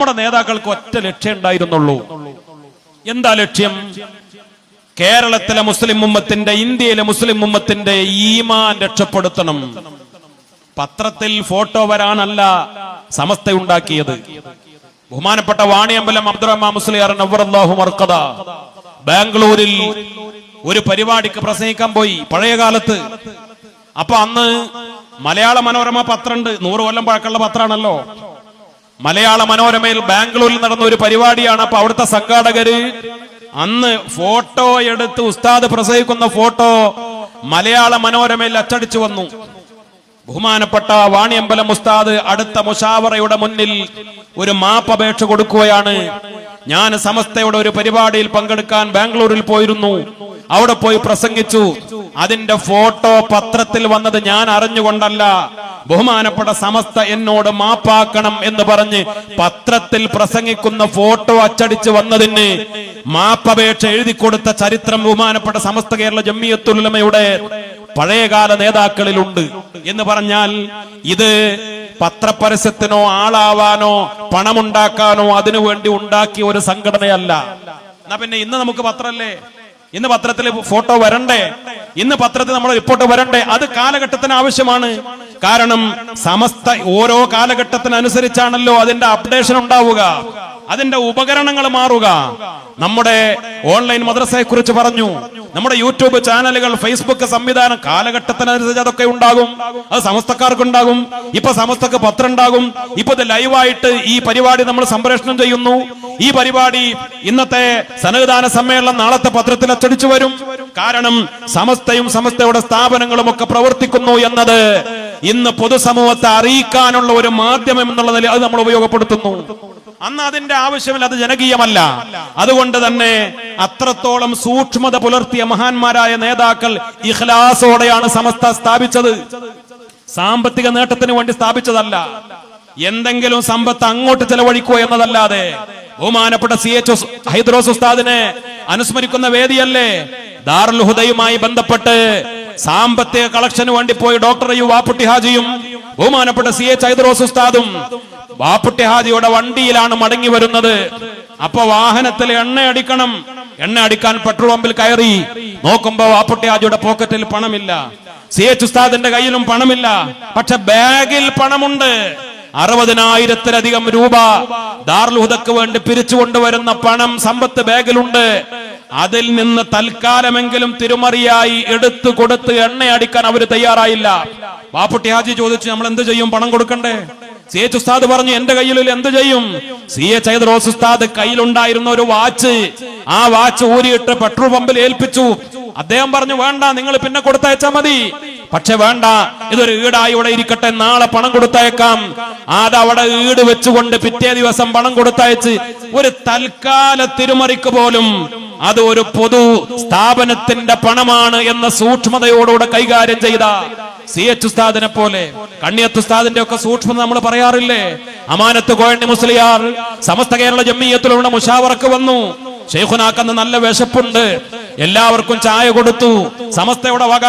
നമ്മുടെ നേതാക്കൾക്ക് ഒറ്റ ലക്ഷ്യം ഉണ്ടായിരുന്നുള്ളൂ. എന്താ ലക്ഷ്യം? കേരളത്തിലെ മുസ്ലിം ഉമ്മത്തിന്റെ, ഇന്ത്യയിലെ മുസ്ലിം ഉമ്മത്തിന്റെ ഈമാൻ രക്ഷപ്പെടുത്തണം. പത്രത്തിൽ ഫോട്ടോ വരാനല്ല സമസ്ത ഉണ്ടാക്കിയത്. ബഹുമാനപ്പെട്ട വാണിയമ്പലം അബ്ദുറഹ്മാൻ മുസ്ലിയാർ നവ്വറല്ലാഹു മർഖദ ബാംഗ്ലൂരിൽ ഒരു പരിപാടിക്ക് പ്രസംഗിക്കാൻ പോയി പഴയ കാലത്ത്. അപ്പൊ അന്ന് മലയാള മനോരമ പത്രമുണ്ട്, 100 കൊല്ലം പഴക്കമുള്ള പത്രമാണല്ലോ. മലയാള മനോരമയിൽ ബാംഗ്ലൂരിൽ നടന്ന ഒരു പരിപാടിയാണ്. അപ്പൊ അവിടുത്തെ സംഘാടകര് അന്ന് ഫോട്ടോ എടുത്ത് ഉസ്താദ് പ്രസംഗിക്കുന്ന ഫോട്ടോ മലയാള മനോരമയിൽ അച്ചടിച്ചു വന്നു. ബഹുമാനപ്പെട്ട വാണിയമ്പലം ഉസ്താദ് അടുത്ത മുശാവറയുടെ മുന്നിൽ ഒരു മാപ്പപേക്ഷ കൊടുക്കുകയാണ്. ഞാൻ സമസ്തയുടെ ഒരു പരിപാടിയിൽ പങ്കെടുക്കാൻ ബാംഗ്ലൂരിൽ പോയിരുന്നു, അവിടെ പോയി പ്രസംഗിച്ചു. അതിന്റെ ഫോട്ടോ പത്രത്തിൽ വന്നത് ഞാൻ അറിഞ്ഞുകൊണ്ടല്ല, ബഹുമാനപ്പെട്ട സമസ്ത എന്നോട് മാപ്പാക്കണം എന്ന് പറഞ്ഞ് പത്രത്തിൽ പ്രസംഗിക്കുന്ന ഫോട്ടോ അച്ചടിച്ച് വന്നതിന് മാപ്പപേക്ഷ എഴുതി കൊടുത്ത ചരിത്രം ബഹുമാനപ്പെട്ട സമസ്ത കേരള ജംഇയ്യത്തുൽ ഉലമയുടെ പഴയകാല നേതാക്കളിലുണ്ട്. എന്ന് പറഞ്ഞാൽ ഇത് പത്രപരസ്യത്തിനോ ആളാവാനോ പണമുണ്ടാക്കാനോ അതിനുവേണ്ടി ഉണ്ടാക്കിയ ഒരു സംഘടനയല്ല. എന്നാ പിന്നെ ഇന്ന് നമുക്ക് പത്രല്ലേ, ഇന്ന് പത്രത്തിൽ ഫോട്ടോ വരണ്ടേ, ഇന്ന് പത്രത്തിൽ നമ്മൾ റിപ്പോർട്ട് വരണ്ടേ? അത് കാലഘട്ടത്തിന് ആവശ്യമാണ്. കാരണം സമസ്ത ഓരോ കാലഘട്ടത്തിനനുസരിച്ചാണല്ലോ അതിന്റെ അപ്ഡേഷൻ ഉണ്ടാവുക, അതിന്റെ ഉപകരണങ്ങൾ മാറുക. നമ്മുടെ ഓൺലൈൻ മദ്രസയെ കുറിച്ച് പറഞ്ഞു, നമ്മുടെ യൂട്യൂബ് ചാനലുകൾ, ഫേസ്ബുക്ക് സംവിധാനം കാലഘട്ടത്തിനനുസരിച്ച് അതൊക്കെ ഉണ്ടാകും. അത് സമസ്തക്കാർക്കുണ്ടാകും. ഇപ്പൊ സമസ്തക്ക് പത്രം ഉണ്ടാകും. ഇപ്പൊ ഇത് ലൈവായിട്ട് ഈ പരിപാടി നമ്മൾ സംപ്രേഷണം ചെയ്യുന്നു. ഈ പരിപാടി ഇന്നത്തെ സന്നദ്ധാന സമ്മേളനം നാളത്തെ പത്രത്തിൽ അച്ചടിച്ചു വരും. കാരണം സമസ്തയും സമസ്തയുടെ സ്ഥാപനങ്ങളും ഒക്കെ പ്രവർത്തിക്കുന്നു എന്നത് ഇന്ന് പൊതുസമൂഹത്തെ അറിയിക്കാനുള്ള ഒരു മാധ്യമം എന്നുള്ള നിലയിൽ അത് നമ്മൾ ഉപയോഗപ്പെടുത്തുന്നു. അന്ന് അതിന്റെ ആവശ്യമില്ല, അത് ജനകീയമല്ല. അതുകൊണ്ട് തന്നെ അത്രത്തോളം സൂക്ഷ്മത പുലർത്തിയ മഹാന്മാരായ നേതാക്കൾ ഇഖ്ലാസോടെയാണ് സമസ്ത സ്ഥാപിച്ചത്. സാമ്പത്തിക നേട്ടത്തിന് വേണ്ടി സ്ഥാപിച്ചതല്ല, എന്തെങ്കിലും സമ്പത്ത് അങ്ങോട്ട് ചെലവഴിക്കുക എന്നതല്ലാതെ. ബഹുമാനപ്പെട്ട CH ഹൈദ്രോസ് ഉസ്താദിനെ അനുസ്മരിക്കുന്ന വേദിയല്ലേ ദാറുൽ ഹുദയുമായി ബന്ധപ്പെട്ട് സാമ്പത്തിക കളക്ഷന് വേണ്ടി പോയി ഡോക്ടർ അയ്യൂബ് വാപ്പുട്ടി ഹാജിയും ബഹുമാനപ്പെട്ട CH ഹൈദ്രോസ് ഉസ്താദും വാപ്പുട്ടി ഹാജിയുടെ വണ്ടിയിലാണ് മടങ്ങി വരുന്നത്. അപ്പൊ വാഹനത്തിൽ എണ്ണ അടിക്കണം. എണ്ണ അടിക്കാൻ പെട്രോൾ പമ്പിൽ കയറി നോക്കുമ്പോ വാപ്പുട്ടി ഹാജിയുടെ പോക്കറ്റിൽ പണമില്ല, CH ഉസ്താദിന്റെ കയ്യിലും പണമില്ല. പക്ഷെ ബാഗിൽ പണമുണ്ട്. 60,000-ലധികം രൂപ ദാറുൽ ഹുദക്ക് വേണ്ടി പിരിച്ചുകൊണ്ടുവരുന്ന പണം, സമ്പത്ത് ബാഗിലുണ്ട്. അതിൽ നിന്ന് തൽക്കാലമെങ്കിലും തിരുമറിയായി എടുത്തു കൊടുത്ത് എണ്ണ അടിക്കാൻ അവർ തയ്യാറായില്ല. വാപ്പുട്ടി ഹാജി ചോദിച്ചു, നമ്മൾ എന്ത് ചെയ്യും, പണം കൊടുക്കണ്ടേ? CH ഉസ്താദ് പറഞ്ഞു, എന്റെ കയ്യിൽ എന്ത് ചെയ്യും? CH ഹൈദ്രോസ് ഉസ്താദ് കയ്യിലുണ്ടായിരുന്ന ഒരു വാച്ച്, ആ വാച്ച് ഊരിയിട്ട് പെട്രോൾ പമ്പിൽ ഏൽപ്പിച്ചു. അദ്ദേഹം പറഞ്ഞു, വേണ്ട, നിങ്ങൾ പിന്നെ കൊടുത്തയച്ചാ മതി. പക്ഷെ വേണ്ട, ഇതൊരു ഈടായി ഇവിടെ ഇരിക്കട്ടെ, നാളെ പണം കൊടുത്തയക്കാം. അതവിടെ ഈട് വെച്ചുകൊണ്ട് പിറ്റേ ദിവസം പണം കൊടുത്തയച്ച് ഒരു തൽക്കാല തിരുമറിക്ക് പോലും അത് ഒരു പൊതു സ്ഥാപനത്തിന്റെ പണമാണ് എന്ന സൂക്ഷ്മതയോടുകൂടെ കൈകാര്യം ചെയ്ത CH ഉസ്താദിനെ പോലെ, കണ്ണിയത്ത് ഉസ്താദിന്റെ ഒക്കെ സൂക്ഷ്മത നമ്മൾ പറയാറില്ലേ? അമാനത്ത് കോയണ്ണി മുസ്ലിയാർ സമസ്ത കേരള ജംഇയ്യത്തുൽ മുശാവറക്ക് വന്നു. ശൈഖുനാക്കന്ന് നല്ല വിശപ്പുണ്ട്, എല്ലാവർക്കും ചായ കൊടുത്തു. സമസ്തയുടെ വക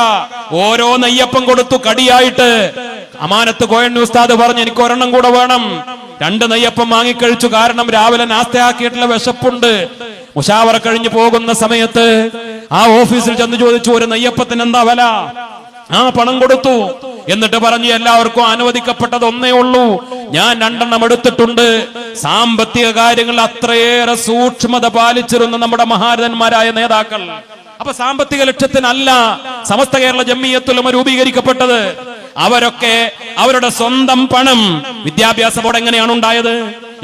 ഓരോ നെയ്യപ്പം കൊടുത്തു കടിയായിട്ട്. അമാനത്ത് കോയണ്ണി ഉസ്താദ് പറഞ്ഞു, എനിക്ക് ഒരെണ്ണം കൂടെ വേണം. 2 നെയ്യപ്പം വാങ്ങിക്കഴിച്ചു. കാരണം രാവിലെ നാസ്തയാക്കിയിട്ടുള്ള വിശപ്പുണ്ട്. മുശാവറ കഴിഞ്ഞു പോകുന്ന സമയത്ത് ആ ഓഫീസിൽ ചെന്ന് ചോദിച്ചു, ഒരു നെയ്യപ്പത്തിന് എന്താ വില? ആ പണം കൊടുത്തു. എന്നിട്ട് പറഞ്ഞു, എല്ലാവർക്കും അനുവദിക്കപ്പെട്ടത് ഒന്നേ ഉള്ളൂ, ഞാൻ 2 എണ്ണം എടുത്തിട്ടുണ്ട്. സാമ്പത്തിക കാര്യങ്ങൾ അത്രയേറെ സൂക്ഷ്മത പാലിച്ചിരുന്ന നമ്മുടെ മഹാരഥന്മാരായ നേതാക്കൾ. അപ്പൊ സാമ്പത്തിക ലക്ഷ്യത്തിനല്ല സമസ്ത കേരള ജംഇയ്യത്തുൽ ഉലമ രൂപീകരിക്കപ്പെട്ടത്. അവരൊക്കെ അവരുടെ സ്വന്തം പണം, വിദ്യാഭ്യാസ ബോർഡ് എങ്ങനെയാണ് ഉണ്ടായത്,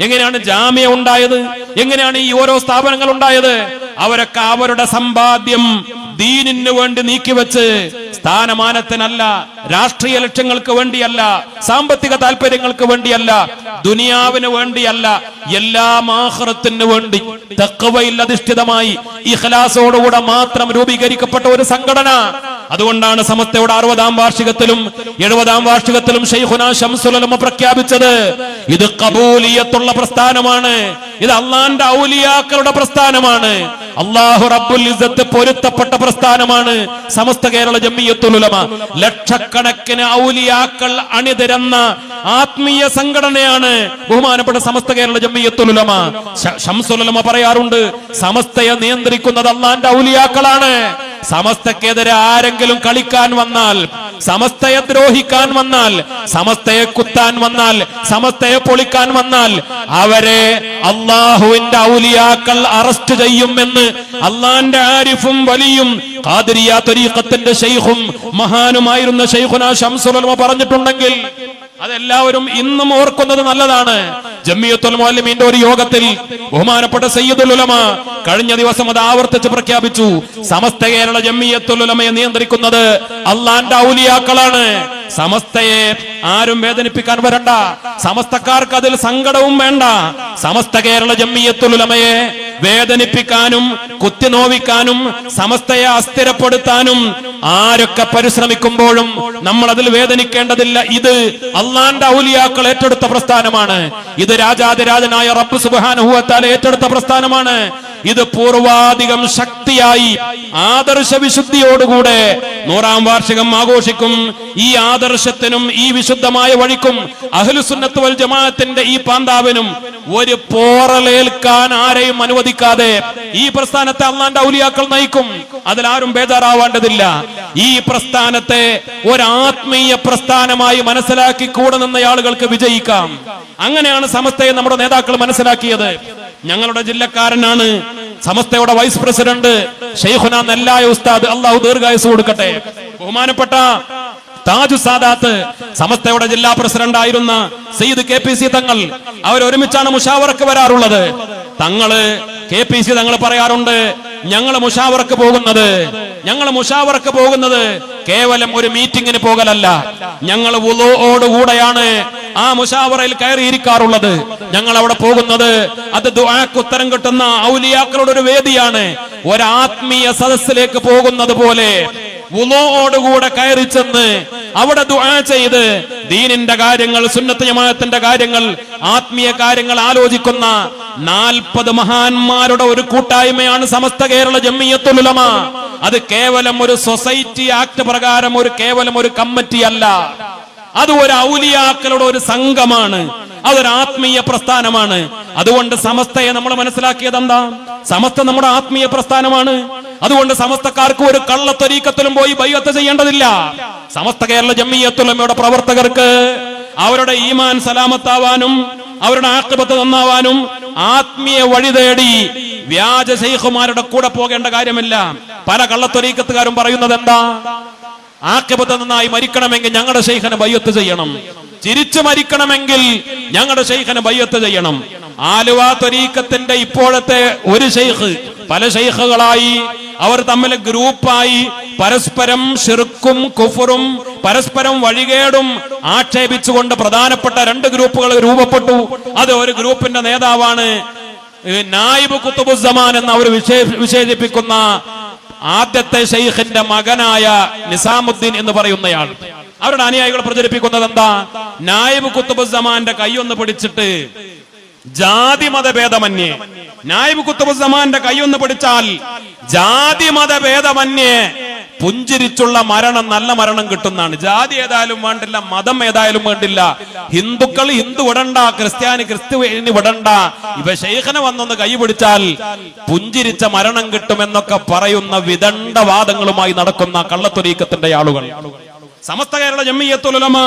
എങ്ങനെയാണ് ജാമ്യ ഉണ്ടായത്, എങ്ങനെയാണ് ഈ ഓരോ സ്ഥാപനങ്ങൾ ഉണ്ടായത്? അവരൊക്കെ അവരുടെ സമ്പാദ്യം ദീനിന് വേണ്ടി നീക്കിവെച്ച് സ്ഥാനമാനത്തിനല്ല, രാഷ്ട്രീയ ലക്ഷ്യങ്ങൾക്ക് വേണ്ടിയല്ല, സാമ്പത്തിക താല്പര്യങ്ങൾക്ക് വേണ്ടിയല്ല, ദുനിയാവിന് വേണ്ടിയല്ല, എല്ലാം ആഖിറത്തിന് വേണ്ടി തഖ്വയിൽ അധിഷ്ഠിതമായി ഇഖ്ലാസോടുകൂടെ മാത്രം രൂപീകരിക്കപ്പെട്ട ഒരു സംഘടന. അതുകൊണ്ടാണ് സമസ്തയുടെ 60-ാം വാർഷികത്തിലും 70-ാം വാർഷികത്തിലും ശൈഖുനാ ശംസുൽ ഉലമ പ്രഖ്യാപിച്ചത് ഇത് ഖബൂലിയത്തുള്ള പ്രസ്ഥാനമാണ്, ഇത് അള്ളാന്റെ ഔലിയാക്കളുടെ പ്രസ്ഥാനമാണ്, അല്ലാഹു റബ്ബുൽ ഇസ്സത്ത് പൊരുത്തപ്പെട്ട പ്രസ്ഥാനമാണ് സമസ്ത കേരള ജംഇയ്യത്തുൽ ഉലമ. ലക്ഷക്കണക്കിന് ഔലിയാക്കൾ അണിനിരന്ന ആത്മീയ സംഘടനയാണ് ബഹുമാനപ്പെട്ട സമസ്ത കേരള ജംഇയ്യത്തുൽ ഉലമ. ശംസുൽ ഉലമ പറയാറുണ്ട്, സമസ്തയെ നിയന്ത്രിക്കുന്നത് അള്ളാന്റെ ഔലിയാക്കളാണ്. സമസ്തക്കെതിരെ ആരെങ്കിലും കളിക്കാൻ വന്നാൽ, സമസ്തയെ ദ്രോഹിക്കാൻ വന്നാൽ, സമസ്തയെ കുത്താൻ വന്നാൽ, സമസ്തയെ പൊളിക്കാൻ വന്നാൽ അവരെ അള്ളാഹുവിന്റെ ഔലിയാക്കൾ അറസ്റ്റ് ചെയ്യുമെന്ന് അള്ളാന്റെ ആരിഫും വലിയും ഖാദിരിയ ത്വരീഖത്തിന്റെ ശൈഖും മഹാനുമായിരുന്ന ശൈഖുനാ ശംസുൽ ഉലമ പറഞ്ഞിട്ടുണ്ടെങ്കിൽ അതെല്ലാവരും ഇന്നും ഓർക്കുന്നത് നല്ലതാണ്. ജംഇയ്യത്തുൽ മുഅല്ലിമീന്റെ ഒരു യോഗത്തിൽ ബഹുമാനപ്പെട്ട സയ്യിദുൽ ഉലമ കഴിഞ്ഞ ദിവസം അത് ആവർത്തിച്ച് പ്രഖ്യാപിച്ചു, സമസ്ത കേരള ജംഇയ്യത്തുൽ ഉലമയെ നിയന്ത്രിക്കുന്നത് അള്ളാന്റെ ഔലിയാക്കളാണ്. സമസ്തയെ ആരും വേദനിപ്പിക്കാൻ വരണ്ട, സമസ്തക്കാർക്ക് അതിൽ സങ്കടവും വേണ്ട. സമസ്ത കേരള ജംഇയ്യത്തുൽ ഉലമയെ വേദനിപ്പിക്കാനും കുത്തിനോവിക്കാനും സമസ്തയെ അസ്ഥിരപ്പെടുത്താനും ആരൊക്കെ പരിശ്രമിക്കുമ്പോഴും നമ്മൾ അതിൽ വേദനിക്കേണ്ടതില്ല. ഇത് അള്ളാന്റെ ഔലിയാക്കൾ ഏറ്റെടുത്ത പ്രസ്ഥാനമാണ്, ഇത് രാജാതിരാജനായ റബ്ബ് സുബ്ഹാനഹു വ തആല ഏറ്റെടുത്ത പ്രസ്ഥാനമാണ്. ഇത് പൂർവാധികം ശക്തിയായി ആദർശ വിശുദ്ധിയോടുകൂടെ 100-ാം വാർഷികം ആഘോഷിക്കും. ഈ ആദർശത്തിനും ഈ വിശുദ്ധമായ വഴിക്കും അഹ്ലുസുന്നത്ത് വൽ ജമാഅത്തിന്റെ ഈ പാന്താവിനും ഒരു പോറലേൽക്കാൻ ആരെയും അനുവദിക്കാതെ ഈ പ്രസ്ഥാനത്തെ അള്ളാന്റെ ഔലിയാക്കൾ നയിക്കും. അതിലാരും ബേജാറാവേണ്ടതില്ല. ഈ പ്രസ്ഥാനത്തെ ഒരു ആത്മീയ പ്രസ്ഥാനമായി മനസ്സിലാക്കി കൂടെ നിന്ന ആളുകൾക്ക് വിജയിക്കാം. അങ്ങനെയാണ് സമസ്തയെ നമ്മുടെ നേതാക്കൾ മനസ്സിലാക്കിയത്. ഞങ്ങളുടെ ജില്ലക്കാരനാണ് സമസ്തയുടെ വൈസ് പ്രസിഡന്റ് ശൈഖുനാ നെല്ലായ ഉസ്താദ്, അള്ളാഹു ദീർഘായുസ് കൊടുക്കട്ടെ. ബഹുമാനപ്പെട്ട താജു സാദാത്ത് സമസ്തയുടെ ജില്ലാ പ്രസിഡന്റ് ആയിരുന്ന സയ്യിദ് KPC തങ്ങൾ, അവരൊരുമിച്ചാണ് മുഷാവറക്ക് വരാറുള്ളത്. തങ്ങള് KPC തങ്ങൾ പറയാറുണ്ട്, ഞങ്ങൾ മുഷാവറക്ക് പോകുന്നത് കേവലം ഒരു മീറ്റിംഗിന് പോകലല്ല, ഞങ്ങൾ വുളൂഓടുകൂടെയാണ് ആ മുഷാവറയിൽ കയറിയിരിക്കാറുള്ളത്. ഞങ്ങൾ അവിടെ പോകുന്നത് അത് ദുആക്ക് ഉത്തരം കിട്ടുന്ന ഔലിയാക്കളുടെ ഒരു വേദിയാണ്. ഒരു ആത്മീയ സദസ്സിലേക്ക് പോകുന്നത് പോലെ വുളൂഓടുകൂടെ കയറി ചെന്ന് അവിടെ ദുആ ചെയ്ത് ദീനിന്റെ കാര്യങ്ങൾ, സുന്നത്ത് ജമാഅത്തിന്റെ കാര്യങ്ങൾ, ആത്മീയ കാര്യങ്ങൾ ആലോചിക്കുന്ന 40 മഹാന്മാരുടെ ഒരു കൂട്ടായ്മയാണ് സമസ്ത കേരള ജംഇയ്യത്തുൽ ഉലമ. അത് കേവലം ഒരു സൊസൈറ്റി ആക്ട് പ്രകാരം കേവലം ഒരു കമ്മിറ്റി അല്ല, അത് ഒരു ഔലിയാക്കളുടെ ഒരു സംഘമാണ്, അതൊരു ആത്മീയ പ്രസ്ഥാനമാണ്. അതുകൊണ്ട് സമസ്തയെ നമ്മൾ മനസ്സിലാക്കിയത് എന്താ? സമസ്ത നമ്മുടെ ആത്മീയ പ്രസ്ഥാനമാണ്. അതുകൊണ്ട് സമസ്തക്കാർക്ക് ഒരു കള്ള ത്വരീഖത്തിലും പോയി ബൈഅത്ത് ചെയ്യേണ്ടതില്ല. സമസ്ത കേരള ജംഇയ്യത്തുൽ ഉലമയുടെ പ്രവർത്തകർക്ക് അവരുടെ ഈമാൻ സലാമത്താവാനും അവരുടെ ആഖിബത്ത് നന്നാവാനും ആത്മീയ വഴി തേടി വ്യാജ ശൈഖുമാരുടെ കൂടെ പോകേണ്ട കാര്യമില്ല. പല കള്ളത്വരീഖത്തുകാരും പറയുന്നത് എന്താ? ആഖിബത്ത് നന്നായി മരിക്കണമെങ്കിൽ ഞങ്ങളുടെ ശൈഖിനെ ബൈഅത്ത് ചെയ്യണം, ചിരിച്ചു മരിക്കണമെങ്കിൽ ഞങ്ങളുടെ ശൈഖിനെ ബൈഅത്ത് ചെയ്യണം. ആലുവ ത്വരീഖത്തിന്റെ ഇപ്പോഴത്തെ ഒരു ശൈഖ് പല ശൈഖുകളായി അവർ തമ്മിൽ ഗ്രൂപ്പായി പരസ്പരം ശിർക്കും കുഫറും പരസ്പരം വഴികേടും ആക്ഷേപിച്ചുകൊണ്ട് പ്രധാനപ്പെട്ട 2 ഗ്രൂപ്പുകൾ രൂപപ്പെട്ടു. അത് ഒരു ഗ്രൂപ്പിന്റെ നേതാവാണ് നായിബ് ഖുതുബുസ്സമാൻ എന്ന് അവർ വിശേഷിപ്പിക്കുന്ന ആദ്യത്തെ ശൈഖിന്റെ മകനായ നിസാമുദ്ദീൻ എന്ന് പറയുന്നയാൾ. അവരുടെ അനുയായികൾ പ്രചരിപ്പിക്കുന്നത് എന്താ? നായിബ് ഖുതുബുസ്സമാന്റെ കൈയൊന്ന് പിടിച്ചിട്ട് ജാതി മതഭേദമന്യേ, നായിബ് ഖുതുബുസ്സമാന്റെ കൈയൊന്ന് പിടിച്ചാൽ ജാതി മതഭേദമന്യേ പുഞ്ചിരിച്ചുള്ള മരണം, നല്ല മരണം കിട്ടുന്നതാണ്. ജാതി ഏതായാലും വേണ്ടില്ല, മതം ഏതായാലും വേണ്ടില്ല, ഹിന്ദുക്കൾ ഹിന്ദു വിടണ്ട, ക്രിസ്ത്യാനി വിടണ്ട, ഇവ ശൈഖിനെ വന്നൊന്ന് കൈ പിടിച്ചാൽ പുഞ്ചിരിച്ച മരണം കിട്ടുമെന്നൊക്കെ പറയുന്ന വിദണ്ഡവാദങ്ങളുമായി നടക്കുന്ന കള്ളത്വരീഖത്തിന്റെ ആളുകൾ. സമസ്ത കേരള ജംഇയ്യത്തുൽ ഉലമ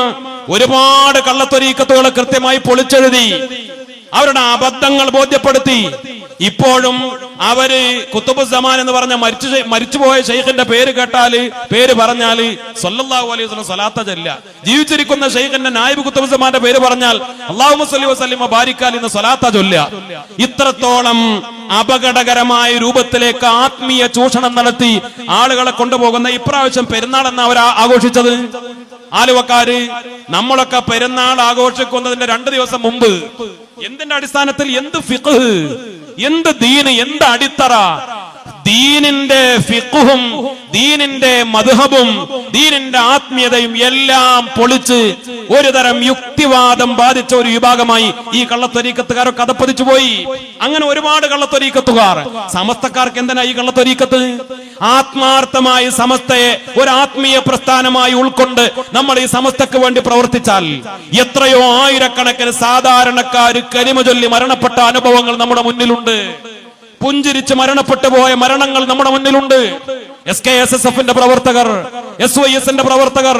ഒരുപാട് കള്ളത്വരീഖത്തുകൾ കൃത്യമായി പൊളിച്ചെഴുതി, അവരുടെ അബദ്ധങ്ങൾ ബോധ്യപ്പെടുത്തി. ഇപ്പോഴും അവര് ഖുതുബുസ്സമാൻ എന്ന് പറഞ്ഞ മരിച്ചുപോയ ശൈഖിന്റെ പേര് കേട്ടാല്, പേര് പറഞ്ഞാല് സ്വല്ലല്ലാഹു അലൈഹി വസല്ലം സ്വലാത്ത് ചൊല്ലുക. ജീവിച്ചിരിക്കുന്ന ശൈഖിന്റെ നായിബ് ഖുതുബുസ്സമാന്റെ പേര് പറഞ്ഞാൽ അല്ലാഹുമ്മ സ്വല്ലി വസല്ലിം വബാരിക് അലൈഹി എന്ന് സ്വലാത്ത് ചൊല്ലുക. ഇത്രത്തോളം അപകടകരമായ രൂപത്തിലേക്ക് ആത്മീയ ചൂഷണം നടത്തി ആളുകളെ കൊണ്ടുപോകുന്ന ഇപ്രാവശ്യം പെരുന്നാൾ എന്നാ അവർ ആഘോഷിച്ചത്. ആലുവക്കാര് നമ്മളൊക്കെ പെരുന്നാൾ ആഘോഷിക്കുന്നതിന്റെ 2 ദിവസം മുമ്പ് എന്തിന്റെ അടിസ്ഥാനത്തിൽ, എന്ത് ഫിഖ്, എന്ത് ദീന്, എന്ത് അടിത്തറ, ദീനിന്റെ ഫിഖ്ഹും ദീനിന്റെ മദ്ഹബും ദീനിന്റെ ആത്മീയതയും എല്ലാം പൊളിച്ച് ഒരു തരം യുക്തിവാദം ബാധിച്ച ഒരു വിഭാഗമായി ഈ കള്ളത്വരീക്കത്തുകാരൊക്കെ അതപ്പതിച്ചു പോയി. അങ്ങനെ ഒരുപാട് കള്ളത്വരീക്കത്തുകാർ. സമസ്തക്കാർക്ക് എന്തിനാ ഈ കള്ളത്വരീക്കത്ത്? ആത്മാർത്ഥമായി സമസ്തയെ ഒരു ആത്മീയ പ്രസ്ഥാനമായി ഉൾക്കൊണ്ട് നമ്മൾ ഈ സമസ്തക്ക് വേണ്ടി പ്രവർത്തിച്ചാൽ എത്രയോ ആയിരക്കണക്കിന് സാധാരണക്കാര് കലിമ ചൊല്ലി മരണപ്പെട്ട അനുഭവങ്ങൾ നമ്മുടെ മുന്നിലുണ്ട്. പുഞ്ചിരിച്ച് മരണപ്പെട്ടു പോയ മരണങ്ങൾ നമ്മുടെ മുന്നിലുണ്ട്. SKSSFന്റെ പ്രവർത്തകർ, SYSന്റെ പ്രവർത്തകർ,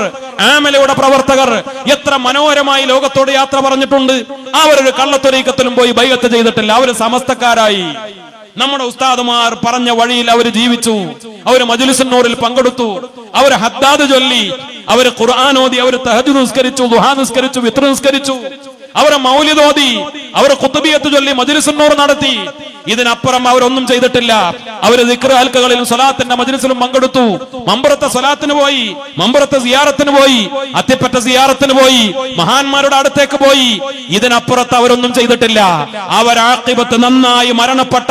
ആമലയുടെ പ്രവർത്തകർ എത്ര മനോഹരമായി ലോകത്തോട് യാത്ര പറഞ്ഞിട്ടുണ്ട്. അവരൊരു കള്ളത്വരീക്കത്തിലും പോയി ബൈഅത്ത് ചെയ്തിട്ടില്ല. അവര് സമസ്തക്കാരായി. നമ്മുടെ ഉസ്താദുമാർ പറഞ്ഞ വഴിയിൽ അവർ ജീവിച്ചു. അവര് മജ്ലിസുന്നൂറിൽ പങ്കെടുത്തു. അവര് ഹദ്ദാദ് ചൊല്ലി, അവര് ഖുർആൻ ഓതി, അവര് തഹജ്ജുദ് നിസ്കരിച്ചു, ദുഹാ നിസ്കരിച്ചു, വിത്ർ നിസ്കരിച്ചു, അവരെ മൗലിദ് ഓതി, അവർ ഖുത്ബിയത്ത് ചൊല്ലി, മജ്ലിസുന്നൂർ നടത്തി. ഇതിനപ്പുറം അവരൊന്നും ചെയ്തിട്ടില്ല. അവര് ദിക്ർ ഹൽക്കകളിലും സ്വലാത്തിന്റെ മജ്ലിസിലും പങ്കെടുത്തു. മമ്പറത്തെ സ്വലാത്തിന് പോയി, മമ്പറത്തെ സിയാറത്തിന് പോയി, അത്തിപ്പറ്റ സിയാറത്തിന് പോയി, മഹാന്മാരുടെ അടുത്തേക്ക് പോയി. ഇതിനപ്പുറത്ത് അവരൊന്നും ചെയ്തിട്ടില്ല. അവരാഖിബത്ത് നന്നായി മരണപ്പെട്ട